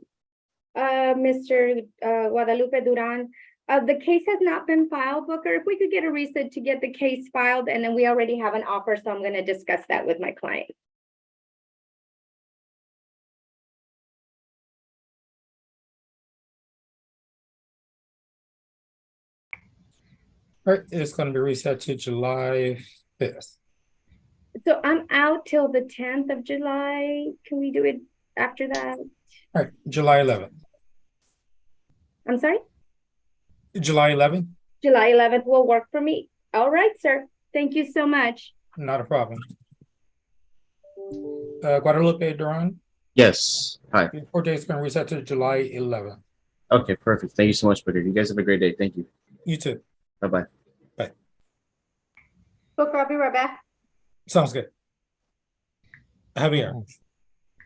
Mr. Guadalupe Duran. The case has not been filed, Booker. If we could get a reset to get the case filed, and then we already have an offer, so I'm going to discuss that with my client. All right, it's going to be reset to July 5th. So I'm out till the 10th of July. Can we do it after that? All right, July 11th. I'm sorry? July 11th? July 11th will work for me. All right, sir. Thank you so much. Not a problem. Guadalupe Duran, Yes. Hi. your court date is going to reset to July 11th. Okay, perfect. Thank you so much, Booker. You guys have a great day. Thank you. You too. Bye-bye. Bye. Booker, I'll be right back. Sounds good. Javier.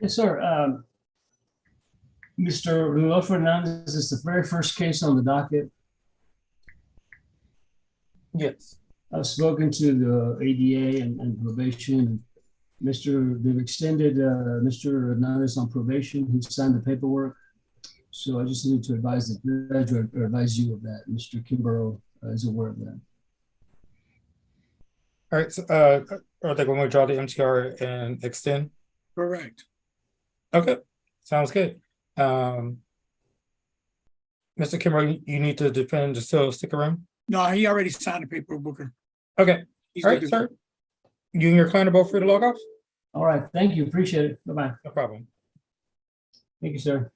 Yes, sir. Mr. Rodolfo Hernandez is the very first case on the docket. Yes. I've spoken to the ADA and probation. They've extended Mr. Hernandez on probation. He signed the paperwork. So I just need to advise the judge or advise you of that. Mr. Kimbrough is aware of that. All right. So, are they going to withdraw the MTR and extend? Correct. Okay. Sounds good. Mr. Kimbrough, you need to defend to still stick around? No, he already signed the paper, Booker. Okay. He's All right, good to sir. You and your client are both free to log off? All right. Thank you. Appreciate it. Bye-bye. No problem. Thank you, sir.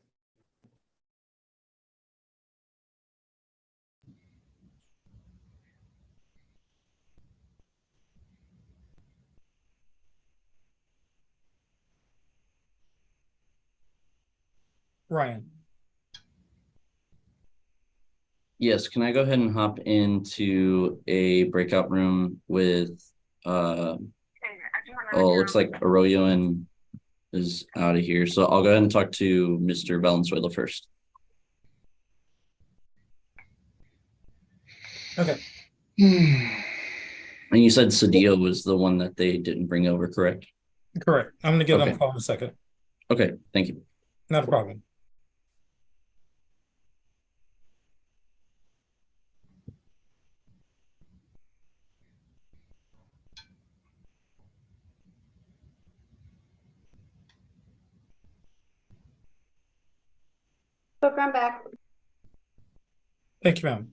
Ryan. Yes, can I go ahead and hop into a breakout room with it looks like Arroyo and is out of here. So I'll go ahead and talk to Mr. Valenzuela first. Okay. And you said Cedillo was the one that they didn't bring over, correct? Correct. I'm going to give them Okay. a call in a second. Okay, thank you. Not a problem. Booker, I'm back. Thank you, ma'am.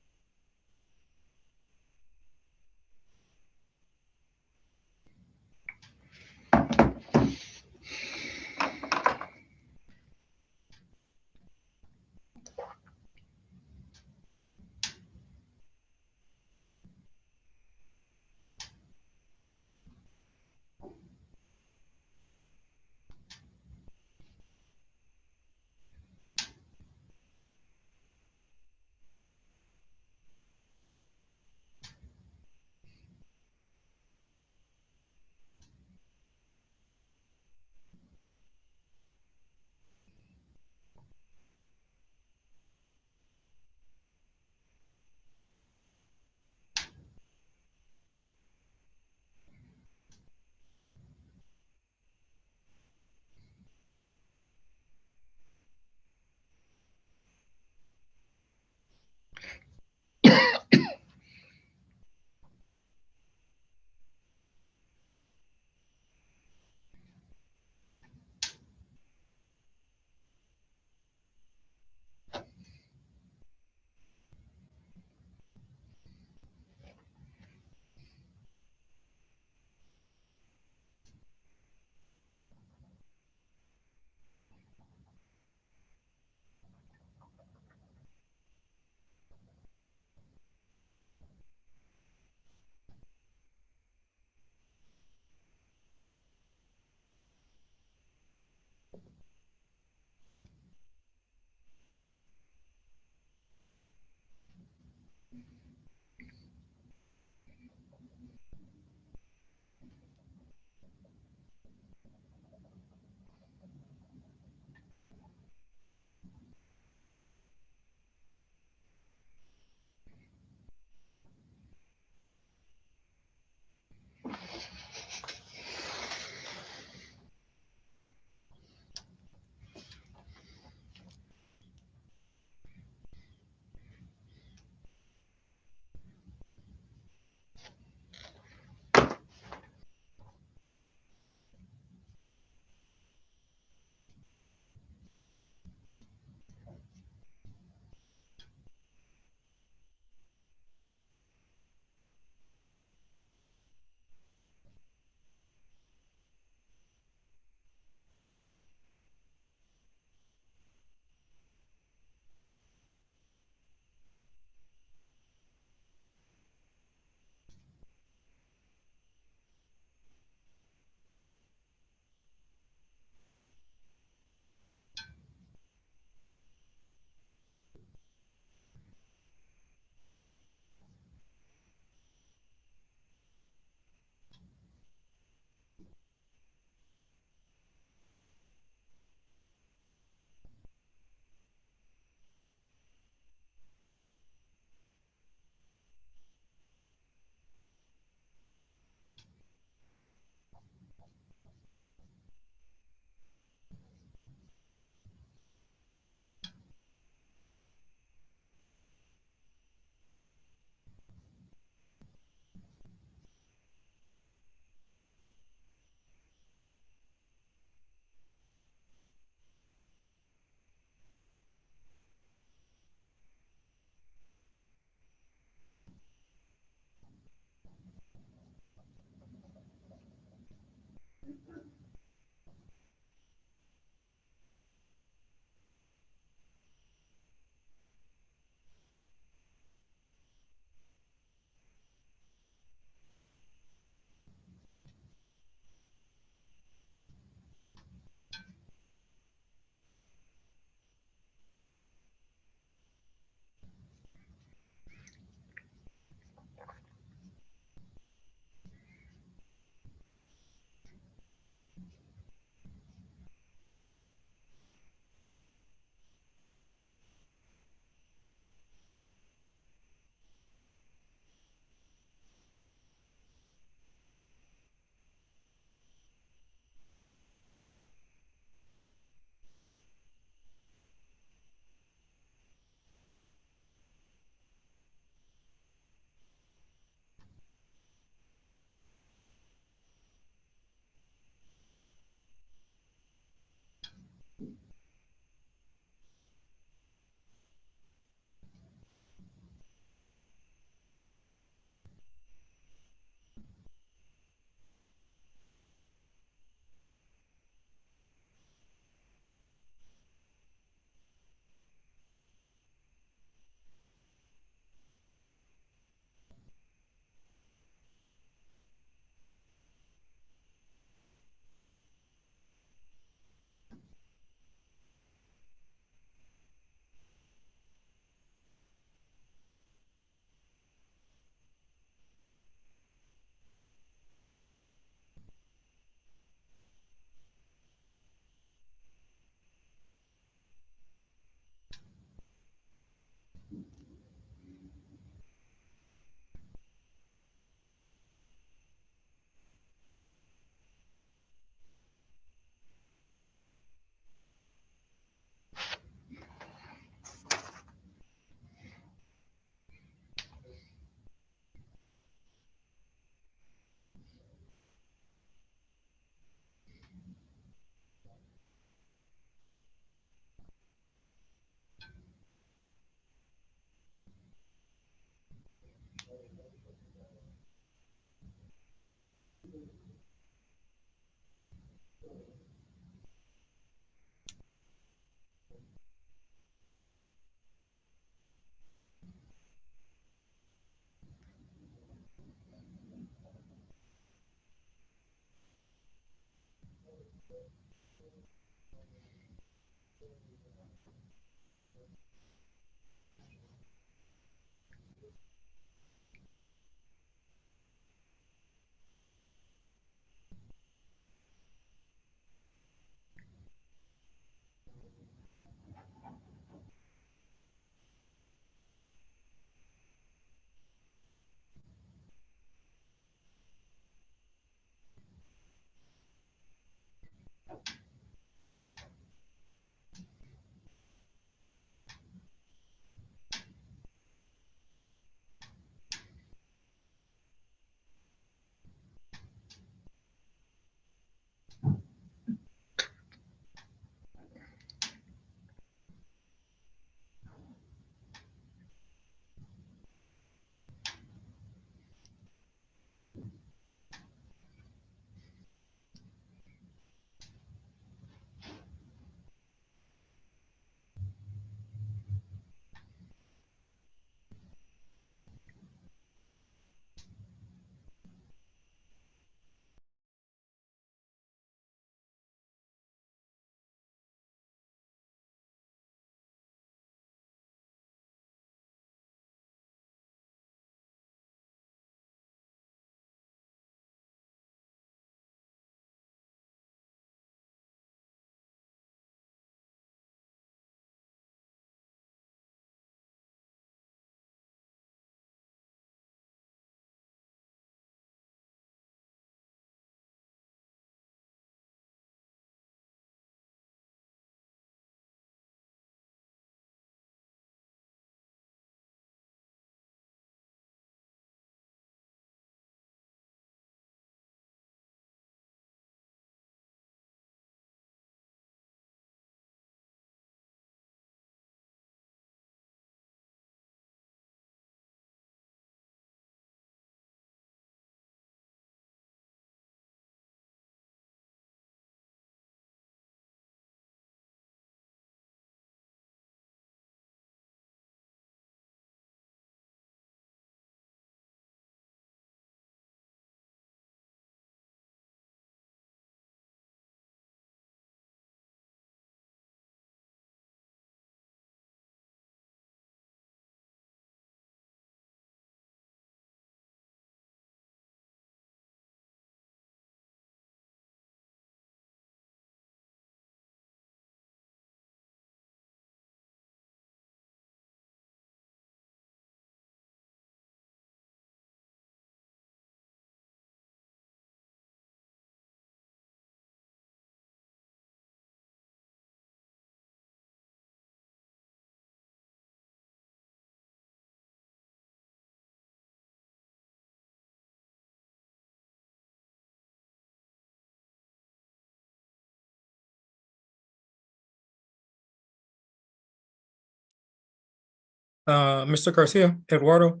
Mr. Garcia, Eduardo.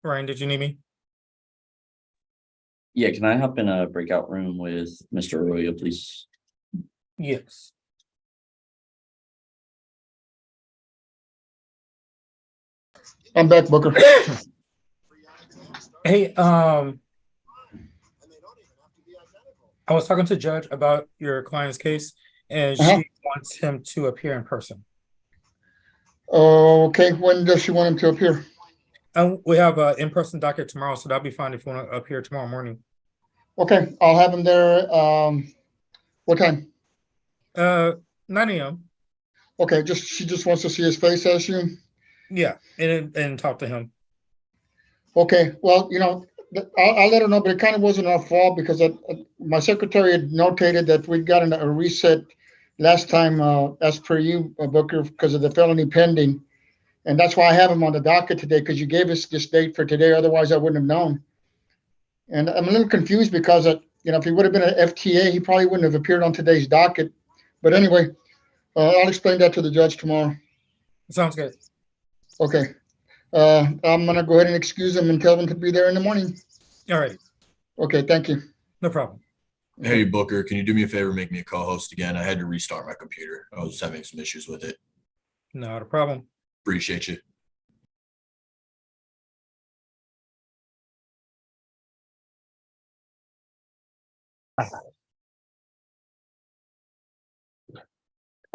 Ryan, did you need me? Yeah, can I hop in a breakout room with Mr. Arroyo, please? Yes. I'm back, Booker. Hey, I was talking to Judge about your client's case, and she wants him to appear in person. Okay, when does she want him to appear? We have an in-person docket tomorrow, so that'll be fine if you want to appear tomorrow morning. Okay, I'll have him there. What time? 9 a.m. Okay, she just wants to see his face, I assume. Yeah, and talk to him. Okay, well, I'll let her know, but it kind of wasn't our fault because my secretary had notated that we got a reset last time, as per you, Booker, because of the felony pending. And that's why I have him on the docket today, because you gave us this date for today. Otherwise, I wouldn't have known. And I'm a little confused because, if he would have been an FTA, he probably wouldn't have appeared on today's docket. But anyway, I'll explain that to the judge tomorrow. Sounds good. Okay. I'm going to go ahead and excuse him and tell him to be there in the morning. All right. Okay, thank you. No problem. Hey, Booker, can you do me a favor, make me a co-host again? I had to restart my computer. I was having some issues with it. Not a problem. Appreciate you.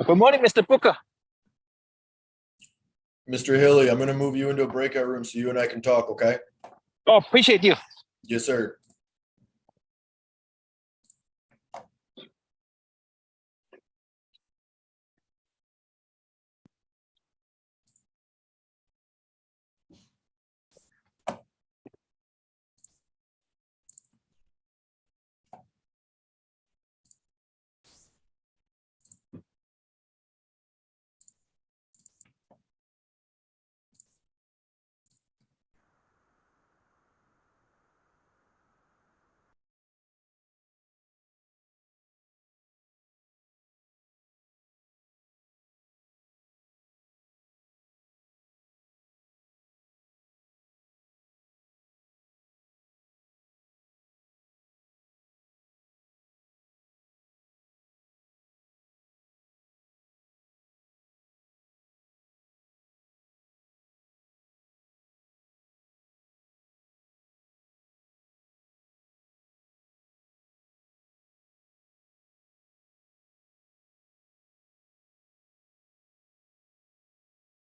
Good morning, Mr. Booker. Mr. Hilly, I'm gonna move you into a breakout room so you and I can talk, okay? Oh, appreciate you. Yes, sir.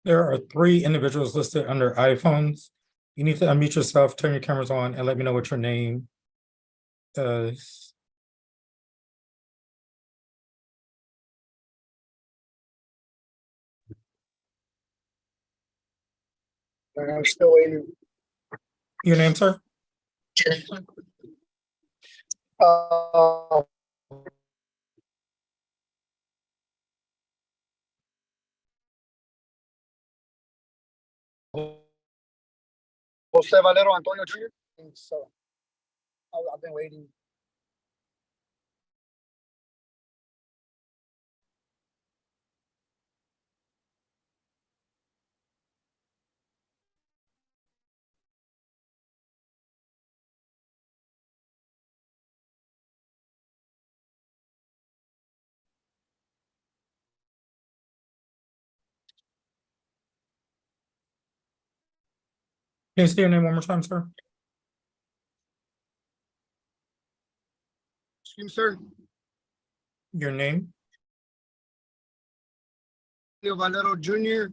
There are 3 individuals listed under iPhones. You need to unmute yourself, turn your cameras on, and let me know what your name is. I'm still waiting. Your name, sir? Jose Valero Antonio Jr. So I've been waiting. Can you say your name one more time, sir? Excuse me, sir. Your name? Valero Jr.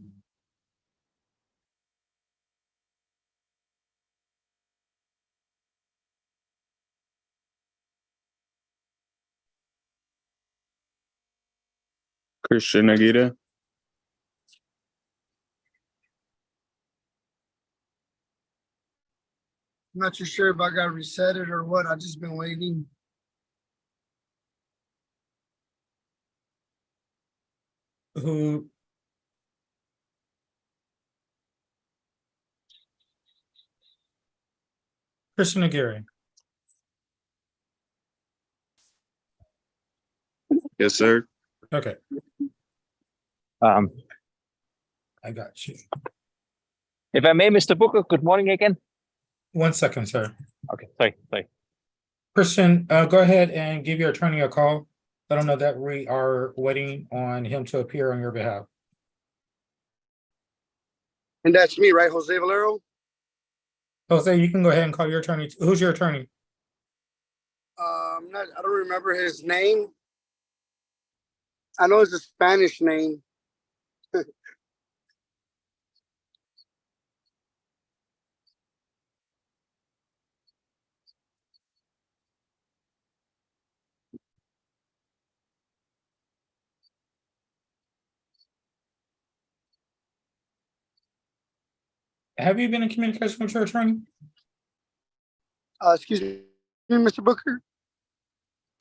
Christian Aguirre. I'm not too sure if I got reset it or what. I've just been waiting. Who? Christian Aguirre. Yes, sir. Okay, Um, I got you. if I may, Mr. Booker, good morning again. 1 second, sir. Okay, sorry. Christian, go ahead and give your attorney a call. Let him know that we are waiting on him to appear on your behalf. And that's me, right, Jose Valero? Jose, you can go ahead and call your attorney. Who's your attorney? I don't remember his name. I know it's a Spanish name. Have you been in communication with your attorney? Excuse me, Mr. Booker?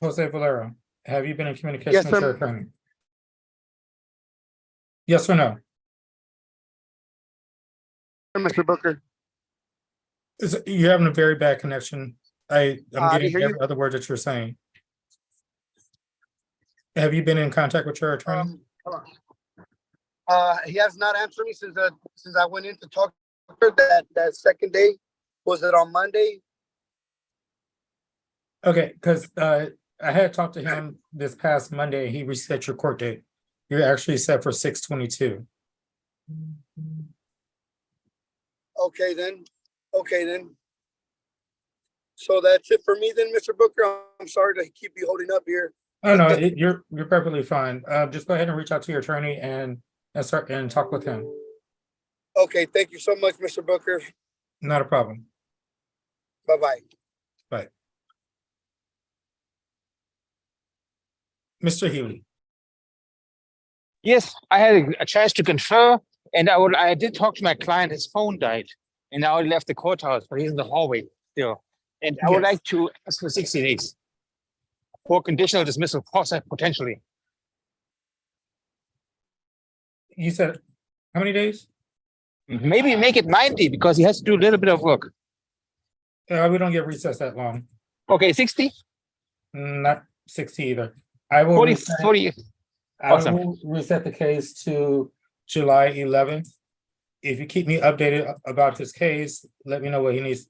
Jose Valero, have you been in communication Yes, with your sir. attorney? Yes or no? Mr. Booker. You're having a very bad connection. I'm I getting hear you. every other word that you're saying. Have you been in contact with your attorney? Hold on. He has not answered me since I went in to talk to her that second day. Was it on Monday? Okay, because I had talked to him this past Monday. He reset your court date. You're actually set for 6/22. Okay then. So that's it for me then, Mr. Booker. I'm sorry to keep you holding up here. Oh, no, you're perfectly fine. Just go ahead and reach out to your attorney and start and talk with him. Okay, thank you so much, Mr. Booker. Not a problem. Bye-bye. Bye. Mr. Healy. Yes, I had a chance to confer, and I did talk to my client. His phone died, and now he left the courthouse, but he's in the hallway still. And I would Yes. like to ask for 60 days for conditional dismissal process potentially. You said how many days? Maybe make it 90 because he has to do a little bit of work. We don't get recess that long. Okay, 60? Not 60 either. I will 40, reset, 40. I Awesome. will reset the case to July 11th. If you keep me updated about his case, let me know what he needs,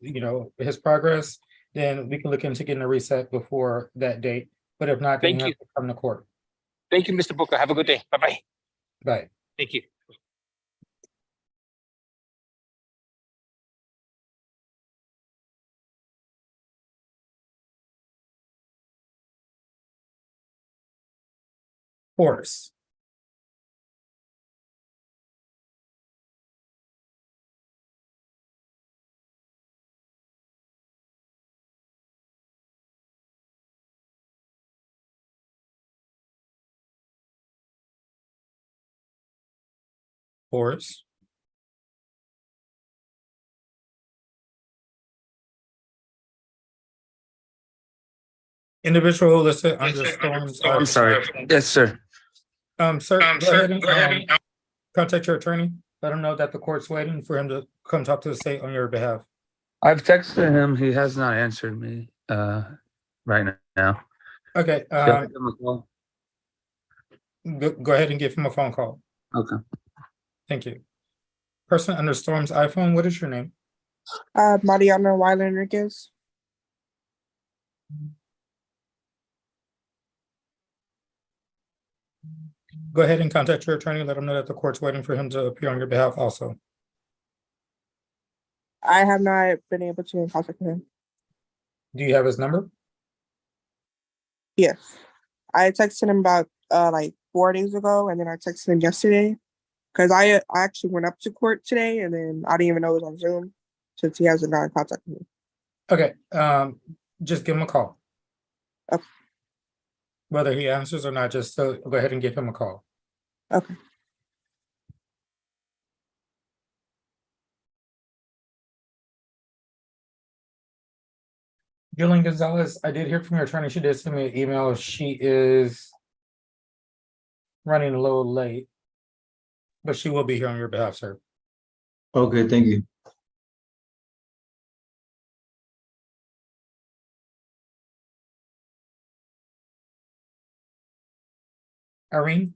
his progress, then we can look into getting a reset before that date. But if not, then Thank you you. have to come to court. Thank you, Mr. Booker. Have a good day. Bye-bye. Bye. Thank you. Horace. Horace. Individual listed under Storm's. I'm sorry. Yes, sir. Sir, go ahead and contact your attorney. Let him know that the court's waiting for him to come talk to the state on your behalf. I've texted him. He has not answered me right now. Okay, Should I give him a call? go ahead and give him a phone call. Okay. Thank you. Person under Storm's iPhone, what is your name? Mariana Weiler Enriquez. Go ahead and contact your attorney. Let him know that the court's waiting for him to appear on your behalf also. I have not been able to contact him. Do you have his number? Yes. I texted him about like 4 days ago, and then I texted him yesterday because I actually went up to court today, and then I didn't even know it was on Zoom since he hasn't gotten in contact with me. Okay, just give him a call. Okay. Whether he answers or not, just go ahead and give him a call. Okay. Jillian Gonzalez, I did hear from your attorney. She did send me an email. She is running a little late, but she will be here on your behalf, sir. Okay, thank you. Irene?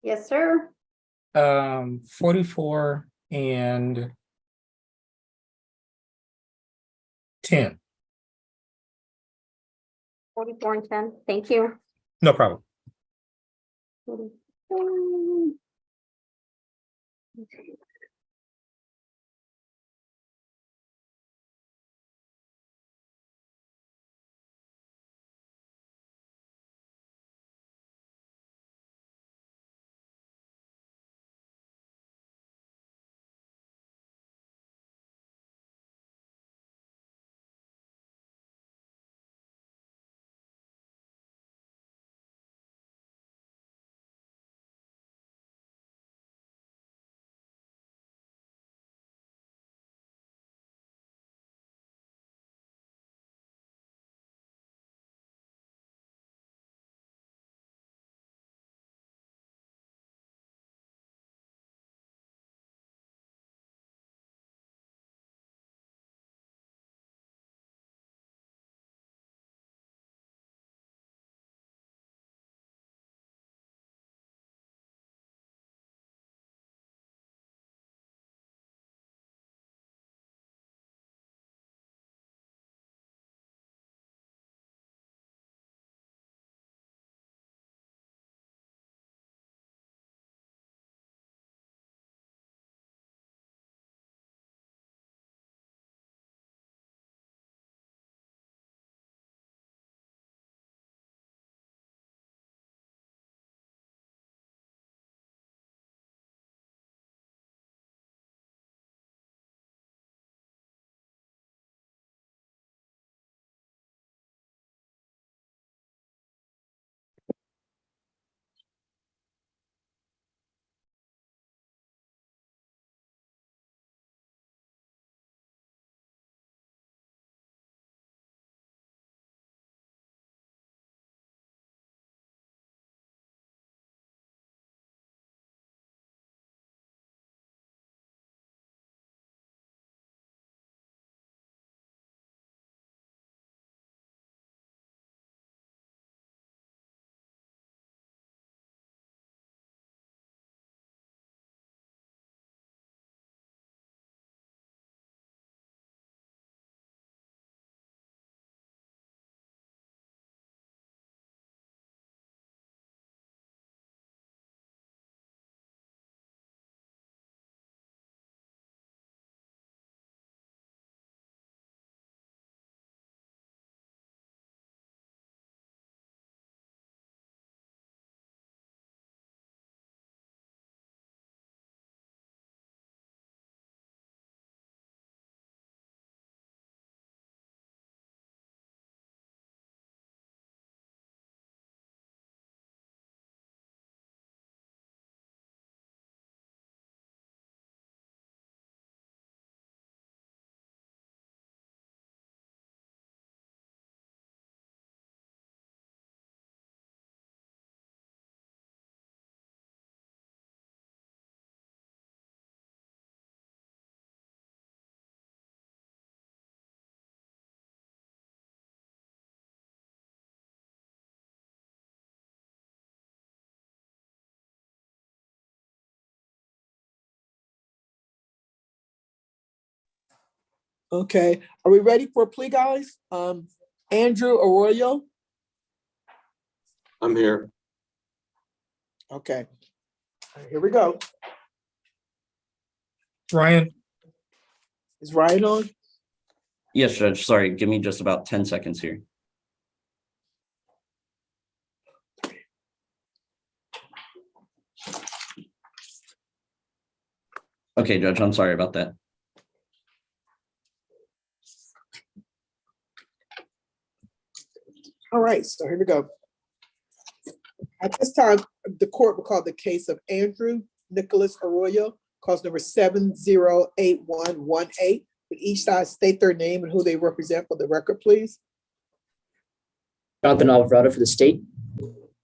Yes, sir. 44 and 10. 44 and 10. Thank you. No problem. 44. Okay, are we ready for a plea, guys? Andrew Arroyo. I'm here. Okay, all right, here we go. Ryan, Is Ryan on? Yes, Judge. Sorry, give me just about 10 seconds here. Okay, Judge, I'm sorry about that. All right, so here we go. At this time, the court will call the case of Andrew Nicholas Arroyo, cause number 708118. Would each side state their name and who they represent for the record, please? Jonathan Alvarado for the state.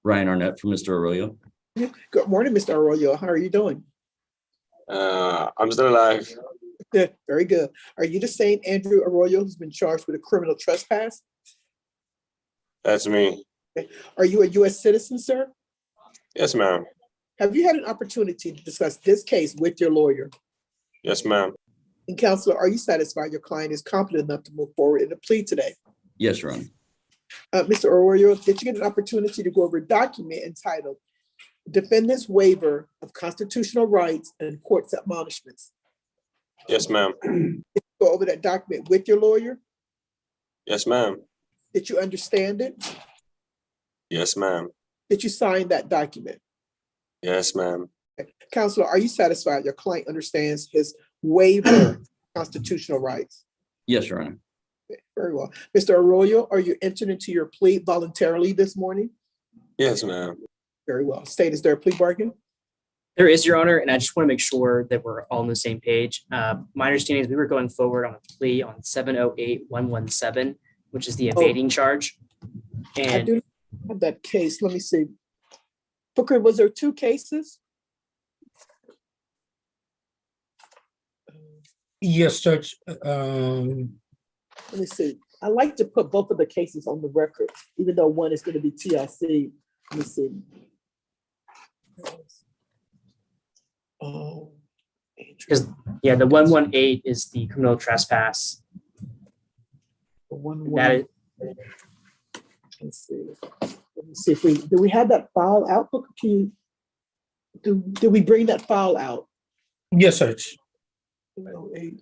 Ryan Arnett for Mr. Arroyo. Good morning, Mr. Arroyo. How are you doing? I'm still alive. Good, very good. Are you the same Andrew Arroyo who's been charged with a criminal trespass? That's me. Okay. Are you a U.S. citizen, sir? Yes, ma'am. Have you had an opportunity to discuss this case with your lawyer? Yes, ma'am. And counselor, are you satisfied your client is competent enough to move forward in a plea today? Yes, Your Honor. Mr. Arroyo, did you get an opportunity to go over a document entitled Defendant's Waiver of Constitutional Rights and Court's Admonishments? Yes, ma'am. Go over that document with your lawyer? Yes, ma'am. Did you understand it? Yes, ma'am. Did you sign that document? Yes, ma'am. Counselor, are you satisfied your client understands his waiver of constitutional rights? Yes, Your Honor. Very well. Mr. Arroyo, are you entering into your plea voluntarily this morning? Yes, ma'am. Very well. State, is there a plea bargain? There is, Your Honor, and I just want to make sure that we're all on the same page. My understanding is we were going forward on a plea on 708117, which is the evading charge. I And do have that case. Let me see. Booker, was there two cases? yes, Judge. Let me see. I like to put both of the cases on the record, even though one is going to be TIC. Let me see. because, yeah, the 118 is the criminal trespass. That is, Let's see. Let me see if we do we have that file out? Booker, can you did we bring that file out? Yes, Judge. 708.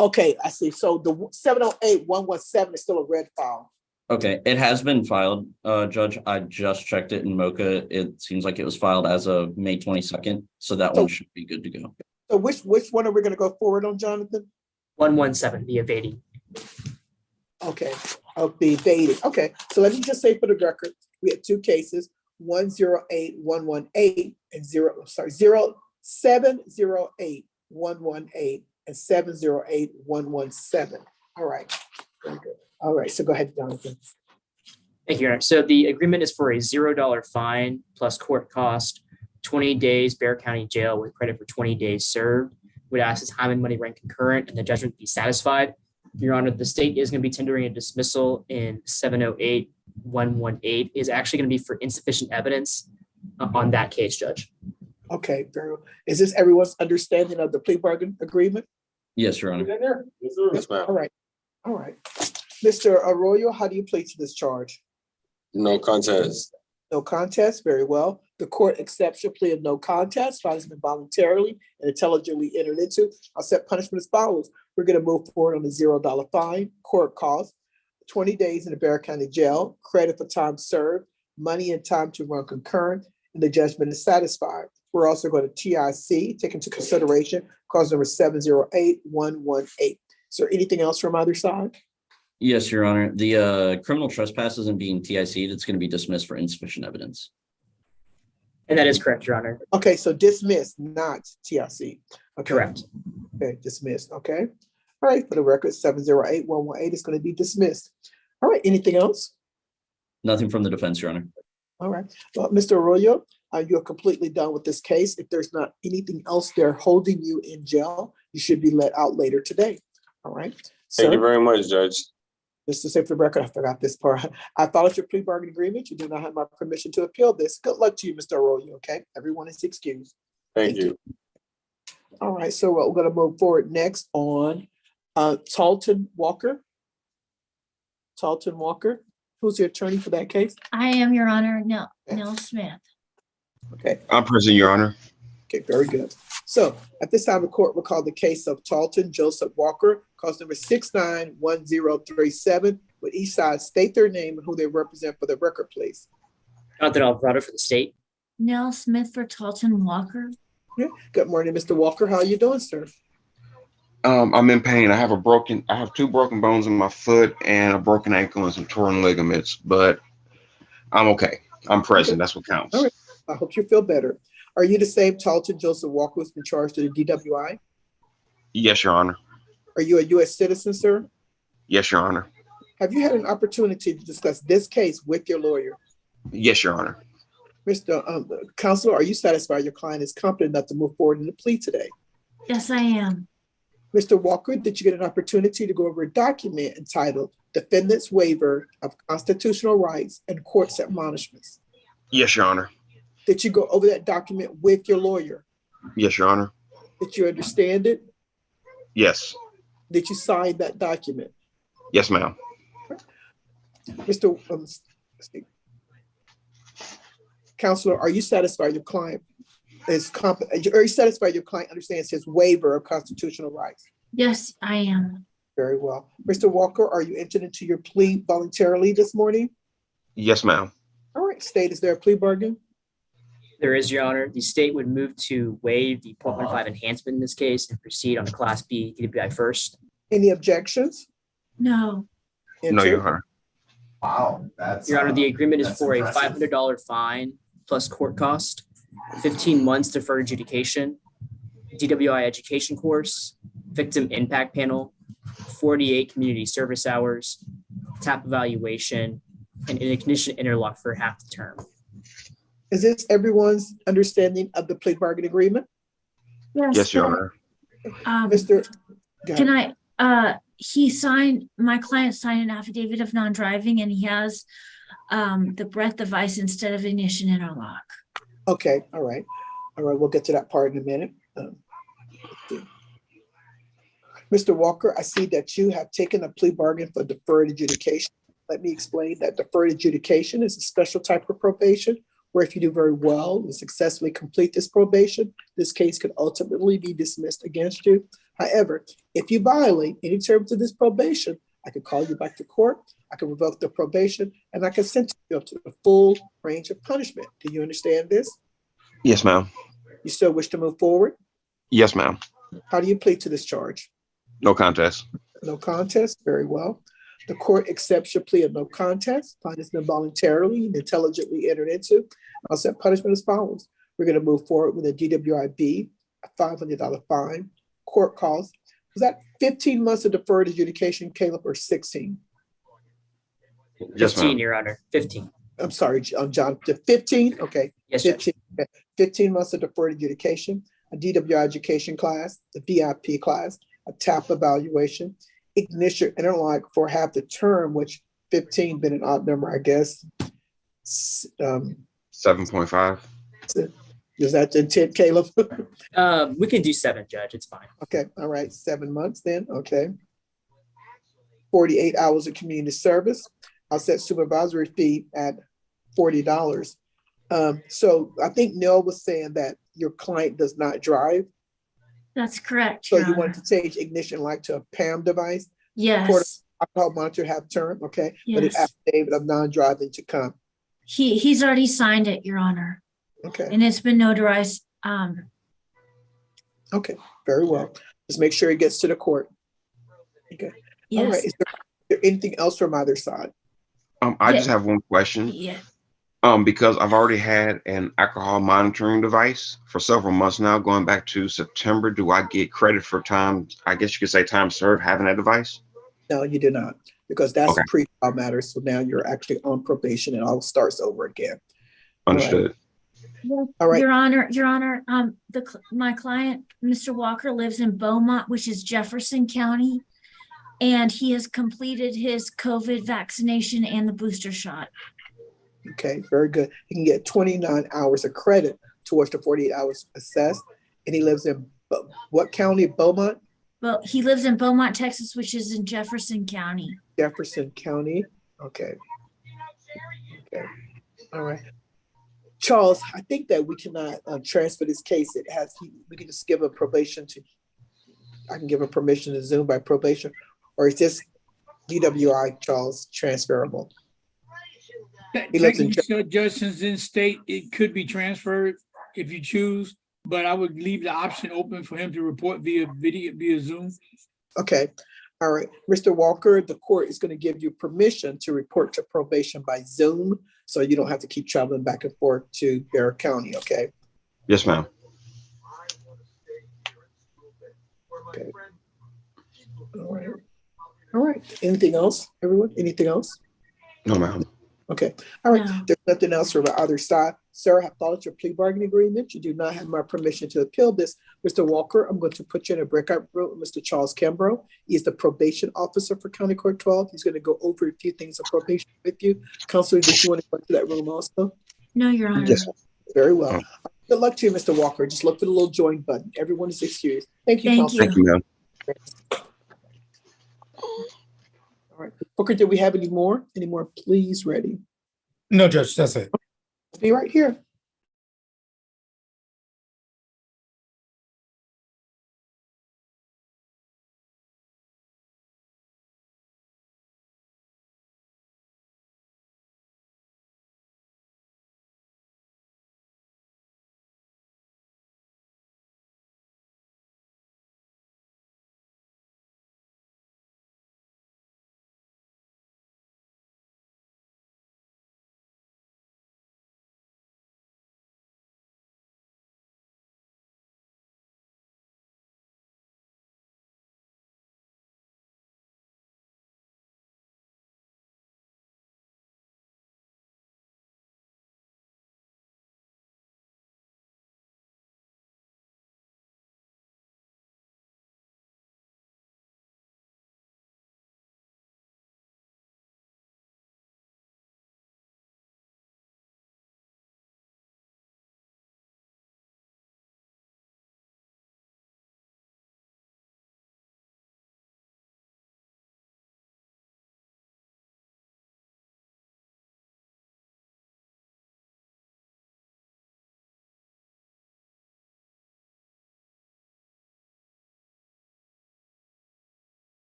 Okay, I see. So the 708117 is still a red file. Okay, it has been filed, Judge. I just checked it in Mocha. It seems like it was filed as of May 22nd, so that one should be good to go. So which one are we going to go forward on, Jonathan? 117, the evading. Okay, of the evading. Okay, so let me just say for the record, we had two cases, 108118 and 70811 and 708117. All right, very good. All right, so go ahead, Jonathan. Thank you, Your Honor. So the agreement is for a $0 fine plus court cost, 20 days Bear County Jail with credit for 20 days served. Would ask the time and money rent concurrent and the judgment be satisfied. Your Honor, the state is going to be tendering a dismissal in 708118. Is actually going to be for insufficient evidence on that case, Judge. Okay, very well. Is this everyone's understanding of the plea bargain agreement? Yes, Your Honor. Yes, ma'am. All right, all right. Mr. Arroyo, how do you plead to this charge? No contest. No contest, very well. The court accepts your plea of no contest, finds it voluntarily and intelligently entered into. I'll set punishment as follows. We're going to move forward on the $0 fine, court cost, 20 days in the Bear County Jail, credit for time served, money and time to run concurrent, and the judgment is satisfied. We're also going to TIC, take into consideration cause number 708118. Is there anything else from either side? Yes, Your Honor. The criminal trespass isn't being TIC'd. It's going to be dismissed for insufficient evidence. And that is correct, Your Honor. Okay, so dismissed, not TIC. Okay. Correct. Okay, dismissed. Okay. All right, for the record, 708118 is going to be dismissed. All right, anything else? Nothing from the defense, Your Honor. All right. Well, Mr. Arroyo, you're completely done with this case. If there's not anything else there holding you in jail, you should be let out later today. All right. Thank you very much, Judge. Just to say for the record, I forgot this part. I followed your plea bargain agreement. You do not have my permission to appeal this. Good luck to you, Mr. Arroyo, okay? Everyone is excused. Thank you. All right, so we're going to move forward next on Talton Walker. Talton Walker, who's the attorney for that case? I am, Your Honor, Nell Smith. Okay. I'm present, Your Honor. Okay, very good. So at this time, the court will call the case of Talton Joseph Walker, cause number 691037. Would each side state their name and who they represent for the record, please? Jonathan Alvarado for the state. Nell Smith for Talton Walker. Yeah. Good morning, Mr. Walker. How are you doing, sir? I'm in pain. I have two broken bones in my foot and a broken ankle and some torn ligaments, but I'm okay. I'm present. Okay. That's what counts. All right. I hope you feel better. Are you the same Talton Joseph Walker who's been charged to the DWI? Yes, Your Honor. Are you a U.S. citizen, sir? Yes, Your Honor. Have you had an opportunity to discuss this case with your lawyer? Yes, Your Honor. Mr. Counselor, are you satisfied your client is competent enough to move forward in the plea today? Yes, I am. Mr. Walker, did you get an opportunity to go over a document entitled Defendant's Waiver of Constitutional Rights and Court's Admonishments? Yes, Your Honor. Did you go over that document with your lawyer? Yes, Your Honor. Did you understand it? Yes. Did you sign that document? Yes, ma'am. Mr. Counselor, are you satisfied your client is competent? Are you satisfied your client understands his waiver of constitutional rights? Yes, I am. Very well. Mr. Walker, are you entered into your plea voluntarily this morning? Yes, ma'am. All right, state, is there a plea bargain? There is, Your Honor. The state would move to waive the 0.15 enhancement in this case and proceed on the Class B DWI first. Any objections? No. No, Your Honor. Wow, that's Your Honor, the agreement is that's for impressive. a $500 fine plus court cost, 15 months deferred adjudication, DWI education course, victim impact panel, 48 community service hours, TAP evaluation, and an ignition interlock for half the term. Is this everyone's understanding of the plea bargain agreement? Yes, Your Honor. Mr. Can I, my client signed an affidavit of non-driving and he has the breath device instead of ignition interlock. Okay, all right. All right, we'll get to that part in a minute. Mr. Walker, I see that you have taken a plea bargain for deferred adjudication. Let me explain that deferred adjudication is a special type of probation where if you do very well and successfully complete this probation, this case could ultimately be dismissed against you. However, if you violate any terms of this probation, I could call you back to court, I can revoke the probation, and I can sentence you up to the full range of punishment. Do you understand this? Yes, ma'am. You still wish to move forward? Yes, ma'am. How do you plead to this charge? No contest. No contest, very well. The court accepts your plea of no contest. Fine has been voluntarily and intelligently entered into. I'll set punishment as follows. We're going to move forward with a DWIB, a $500 fine, court costs. Was that 15 months of deferred adjudication, Caleb, or 16? Yes, 15, ma'am. Your Honor, 15. I'm sorry, John, 15? Okay. Yes, 15, okay. 15 months of deferred adjudication, a DWI education class, the VIP class, a TAP evaluation, ignition interlock for half the term, which 15 been an odd number, I guess. 7.5. Is that the intent, Caleb? We can do 7, Judge. It's fine. Okay, all right, 7 months then, okay. 48 hours of community service. I'll set supervisory fee at $40. So I think Neil was saying that your client does not drive. That's correct. So Your you Honor. want to change ignition light to a PAM device? Yes. Court alcohol monitor have term, okay? But an Yes. affidavit of non-driving to come. He's already signed it, Your Honor, Okay, and it's been notarized. okay, very well. Just make sure it gets to the court. Okay, all Yes. right. Is there anything else from either side? I just have one question. Yeah. Because I've already had an alcohol monitoring device for several months now, going back to September. Do I get credit for time? I guess you could say time served having that device. No, you do not, because that's Okay. a pre-trial matter. So now you're actually on probation and all starts over again. Understood. All right. Your Honor, my client, Mr. Walker, lives in Beaumont, which is Jefferson County, and he has completed his COVID vaccination and the booster shot. Okay, very good. He can get 29 hours of credit towards the 48 hours assessed. And he lives in what county? Beaumont? Well, he lives in Beaumont, Texas, which is in Jefferson County. Jefferson County. Okay. Okay. All right. Charles, I think that we cannot transfer this case. We can just give a probation to, I can give a permission to Zoom by probation, or is this DWI, Charles, transferable? He lives in Technically, Judge, since in state, it could be transferred if you choose, but I would leave the option open for him to report via video, via Zoom. Okay, all right. Mr. Walker, the court is going to give you permission to report to probation by Zoom, so you don't have to keep traveling back and forth to Bear County, okay? Yes, ma'am. Okay. All right. All right. Anything else, everyone? Anything else? No, ma'am. Okay. All right. No. There's nothing else from the other side. Sir, I have followed your plea bargaining agreement. You do not have my permission to appeal this. Mr. Walker, I'm going to put you in a breakout room with Mr. Charles Kimbrough. He's the probation officer for County Court 12. He's going to go over a few things of probation with you. Counselor, did you want to go to that room also? No, Your Honor. Yes. Very well. Good luck to you, Mr. Walker. Just look for the little join button. Everyone is excused. Thank you, Thank Counselor. Thank you, ma'am. All right. Booker, do we have any more? Any more pleas ready? No, Judge, that's it. Be right here.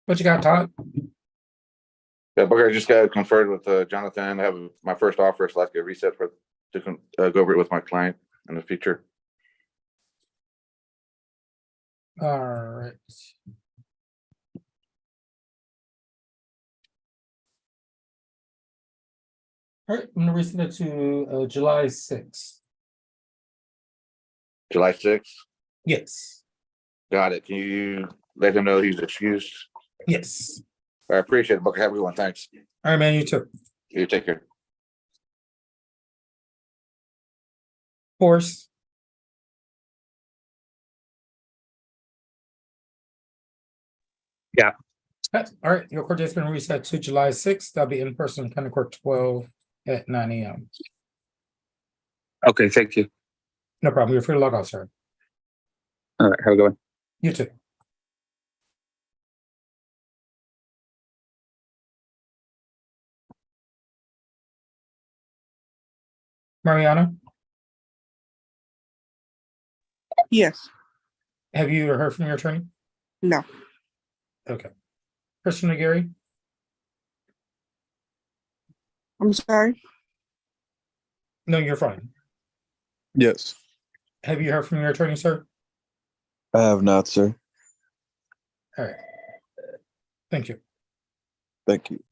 What you got, Todd? Yeah, Booker, I just got conferred with Jonathan. I have my first offer, so let's get reset to go over it with my client in the future. All right. All right, I'm gonna reset it to July 6th. July 6th. Yes. Got it. Can you let him know he's excused? Yes. I appreciate it, Booker. Have a good one. Thanks. All right, man, you too. You take care. Force. Yeah. All right, your court date's been reset to July 6th. That'll be in person, County Court 12 at 9 a.m. Okay, thank you. No problem. You're free to log out, sir. All right, have a good one. You too. Mariana, Yes. have you heard from your attorney? No. Okay. Christian Aguirre, I'm sorry. no, you're fine. Yes, Have you heard from your attorney, sir? I have not, sir. All right. Thank you. Thank you.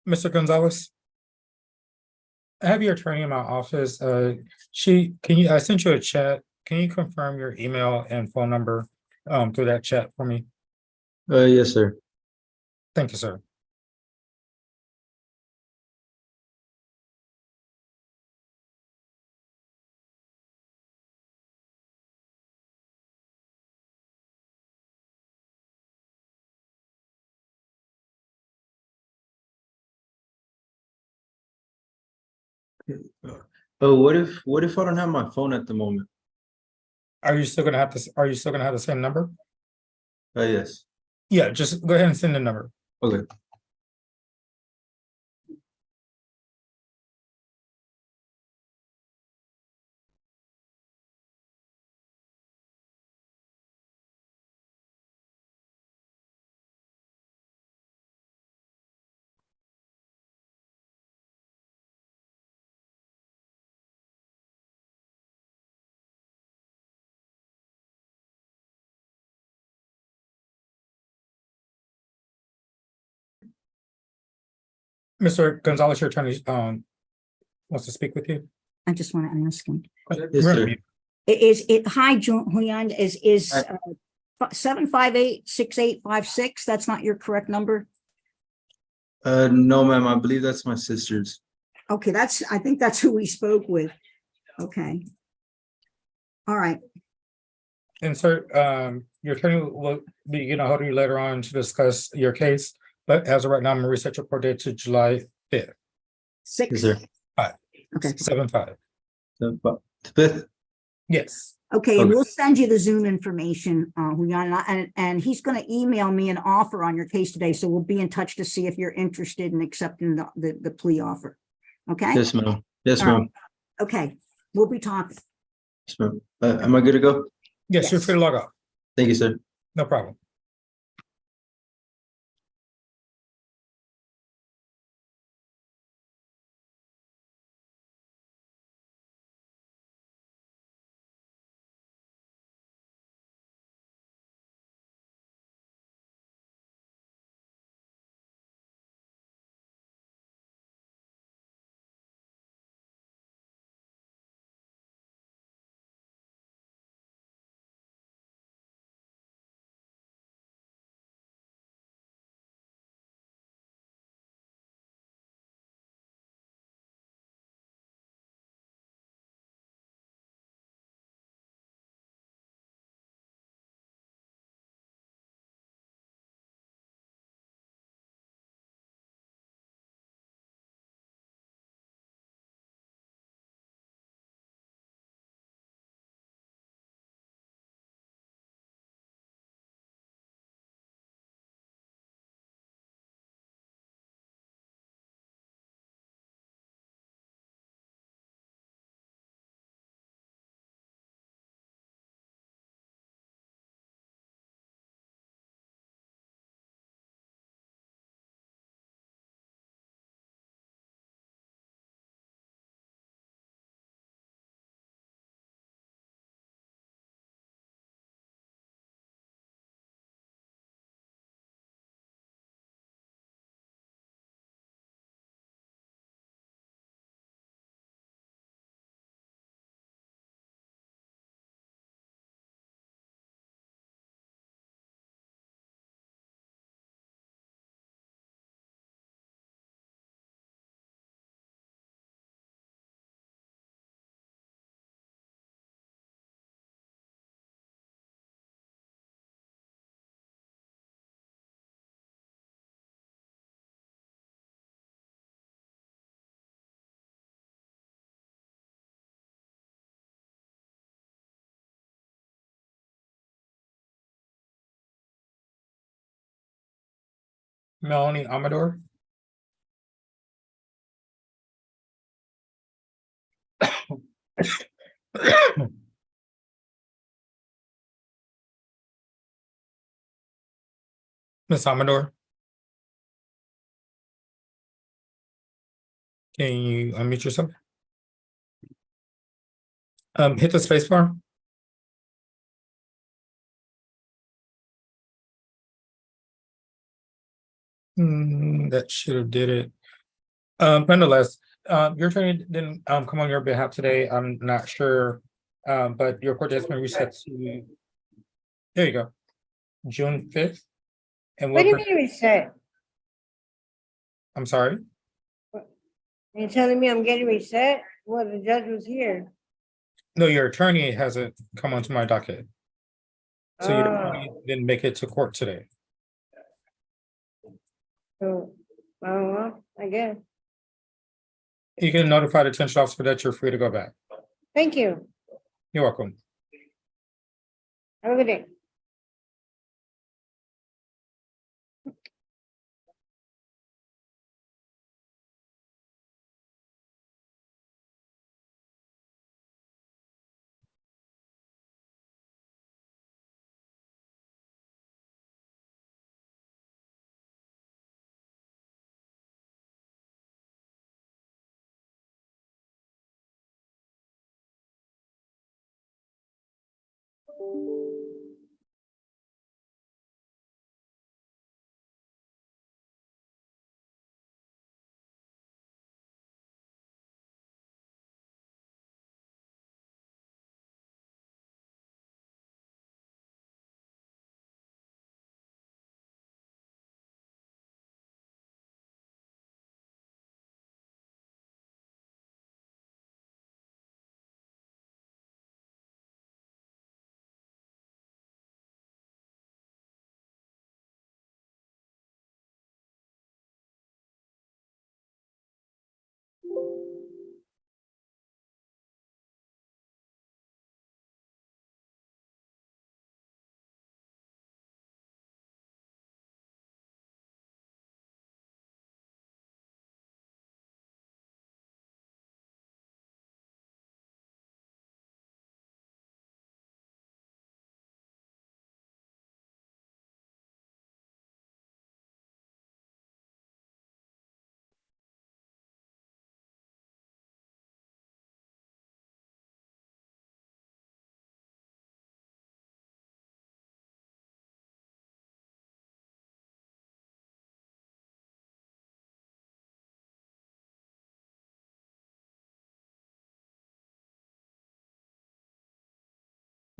Mr. Gonzalez? I have your attorney in my office. I sent you a chat. Can you confirm your email and phone number through that chat for me? Yes, sir. Thank you, sir. Oh, what if I don't have my phone at the moment? Are you still gonna have the same number? Yes. Yeah, just go ahead and send the number. Okay. Mr. Gonzalez, your attorney wants to speak with you. I just want to ask him. Yes, sir. Is it, hi, Julian, is 758-6856, that's not your correct number? No, ma'am, I believe that's my sister's. Okay, I think that's who we spoke with. Okay. All right. And sir, your attorney will be getting a hold of you later on to discuss your case. But as of right now, I'm gonna reset your court date to July 5th. Six. Yes, sir. 5. Okay. 7-5. The 5th? Yes. Okay, and Okay. we'll send you the Zoom information, Julian, and he's going to email me an offer on your case today, so we'll be in touch to see if you're interested in accepting the plea offer. Okay? Yes, ma'am. Yes, All right. ma'am. Okay, we'll be talking. Yes, ma'am. Am I good to go? Yes, you're free to log off. Thank you, sir. No problem. Melanie Amador. Ms. Amador. Can you unmute yourself? Hit the space bar. That should have did it. Nonetheless, your attorney didn't come on your behalf today. I'm not sure. But your court has been reset to, there you go, June 5th. And What do you we'll, mean reset? I'm sorry. You're telling me I'm getting reset? Well, the judge was here. No, your attorney hasn't come onto my docket. So your attorney didn't make it to court today. So, well, I guess. You can notify the detention officer that you're free to go back. Thank you. You're welcome. Have a good day.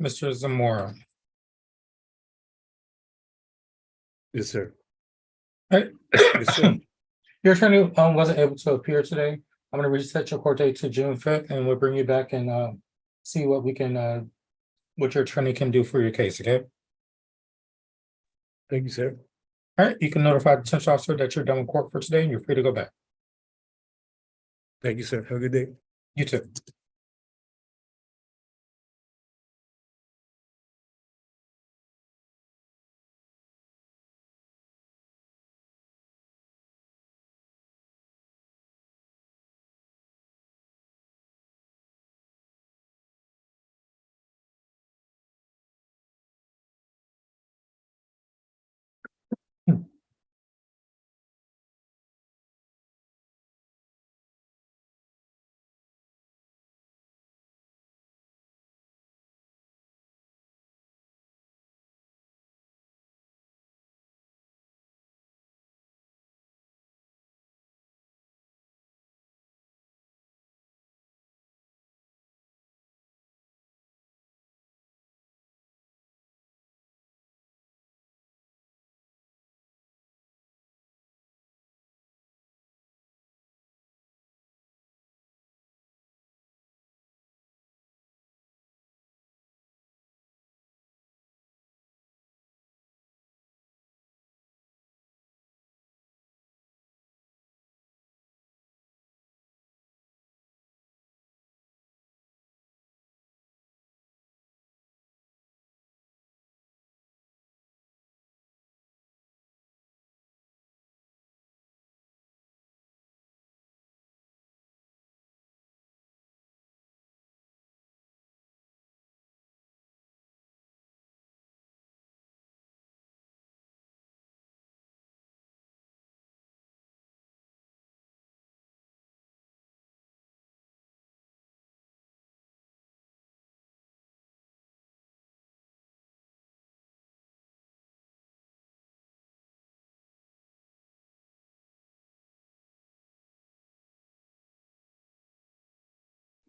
Mr. Zamora. Yes, sir. Right. Yes, sir. Your attorney wasn't able to appear today. I'm gonna reset your court date to June 5th and we'll bring you back and see what we can what your attorney can do for your case, okay? Thank you, sir. All right, you can notify the detention officer that you're done with court for today and you're free to go back. Thank you, sir. Have a good day. You too.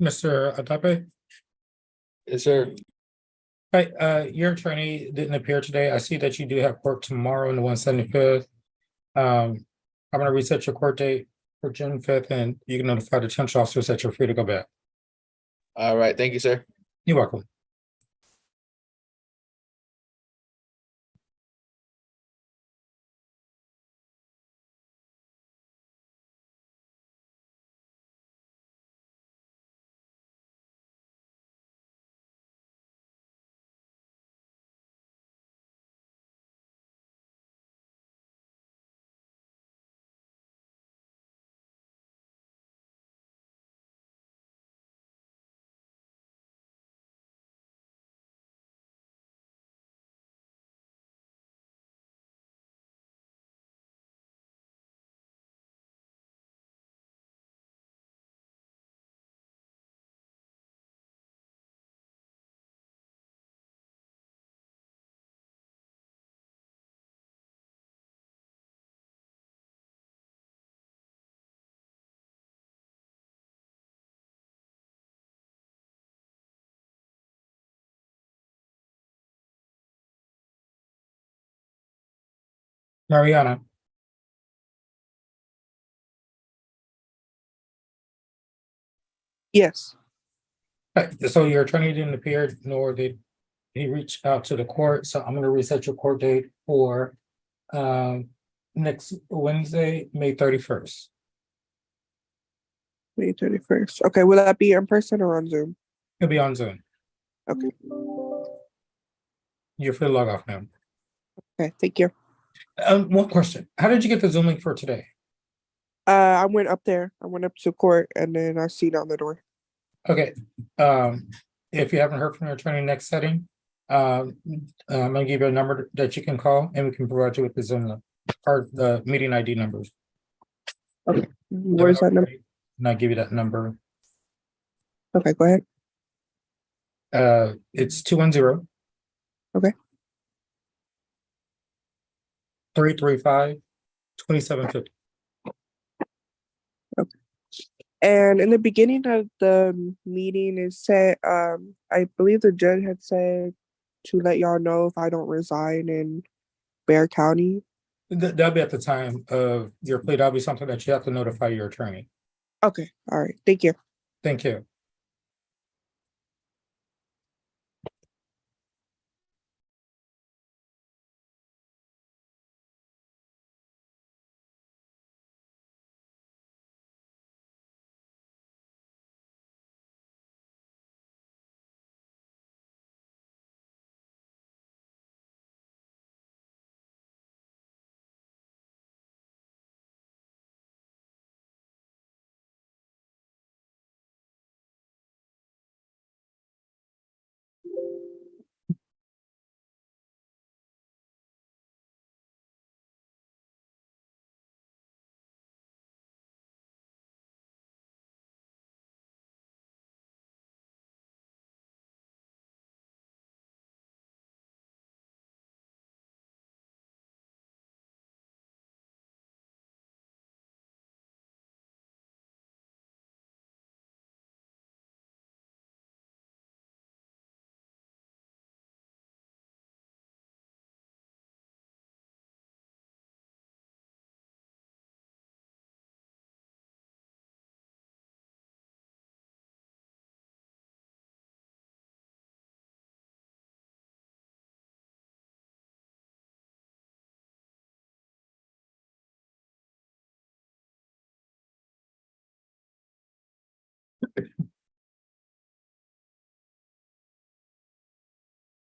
Mr. Atape? Yes, sir. Hi, your attorney didn't appear today. I see that you do have court tomorrow on the 175th. I'm gonna reset your court date for June 5th, and you can notify the detention officers that you're free to go back. All right. Thank you, sir. You're welcome. Mariana, Yes. so your attorney didn't appear, nor did he reach out to the court, so I'm gonna reset your court date for next Wednesday, May 31st. May 31st. Okay, will that be in person or on Zoom? It'll be on Zoom. Okay. You're free to log off now. Okay, thank you. One question. How did you get the Zoom link for today? I went up there. I went up to court and then I see down the door. Okay, if you haven't heard from your attorney next setting, I'm gonna give you a number that you can call and we can provide you with the Zoom link or the meeting ID numbers. Okay, where's that number? And I'll give you that number. Okay, go ahead. It's 210. Okay. 335-2750. Okay. And in the beginning of the meeting, it said, I believe the judge had said to let y'all know if I don't resign in Bexar County. That'll be at the time of your plea. That'll be something that you have to notify your attorney. Okay, all right, thank you. Thank you.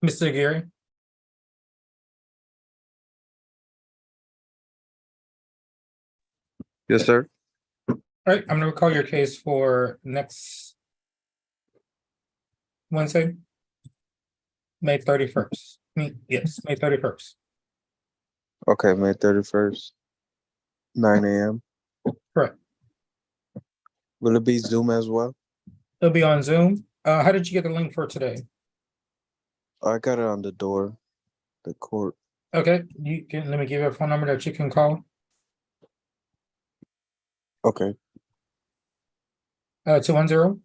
Mr. Aguirre? Yes, sir. All right, I'm gonna call your case for next Wednesday, May 31st. Yes, May 31st. Okay, May 31st, 9 a.m. Correct. Will it be Zoom as well? It'll be on Zoom. How did you get the link for today? I got it on the door, the court. Okay, you can, let me give you a phone number that you can call. Okay. 210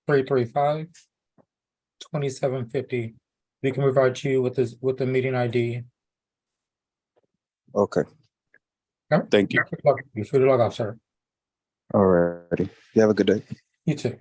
335-2750. We can provide you with this, with the meeting ID. Okay. Yep. Thank you. You're free to log off, sir. Alrighty. You have a good day. You too.